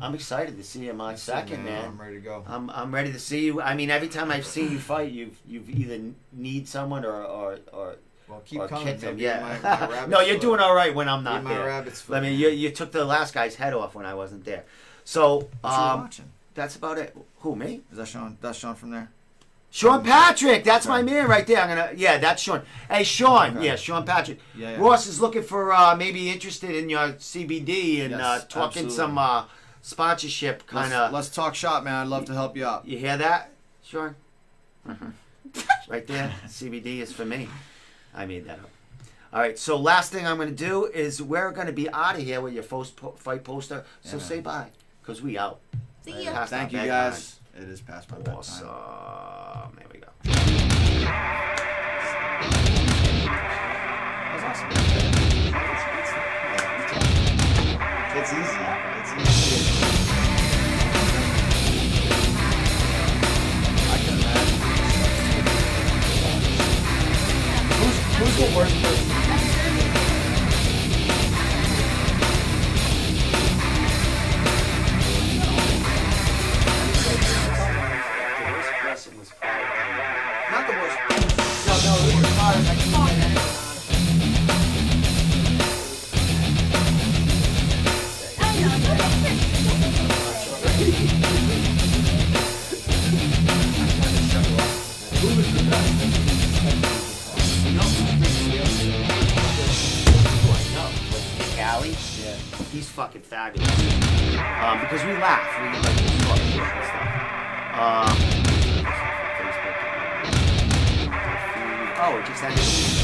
I'm excited to see him on second, man. I'm ready to go. I'm ready to see you. I mean, every time I've seen you fight, you've either need someone or well, keep or coming. kick them. My Yeah. No, you're doing all right when I'm not there. Rabbits I mean, you took the last guy's head off when I wasn't there. So what you watching? That's about it. Who, me? Is that Sean? That's Sean from there. Sean Patrick, that's my man right there. That's Sean. Hey, Sean, okay. Yeah, Sean Patrick. Yeah. Ross is looking for maybe interested in your CBD and talking absolutely. some sponsorship kind of. Let's talk shop, man. I'd love to help you out. You hear that, Sean? Right there, CBD is for me. I made that up. All right, so last thing I'm going to do is we're going to be out of here with your first fight poster. So say bye, because we out. See ya. Thank you, guys. It is past my bedtime. Awesome. There we go. That was awesome. It's easy. I can imagine. Who's the worst person? Not the worst. No, it was He's fucking fabulous. Because we laugh. We like talk shit and stuff. Facebook. Oh, it just ended.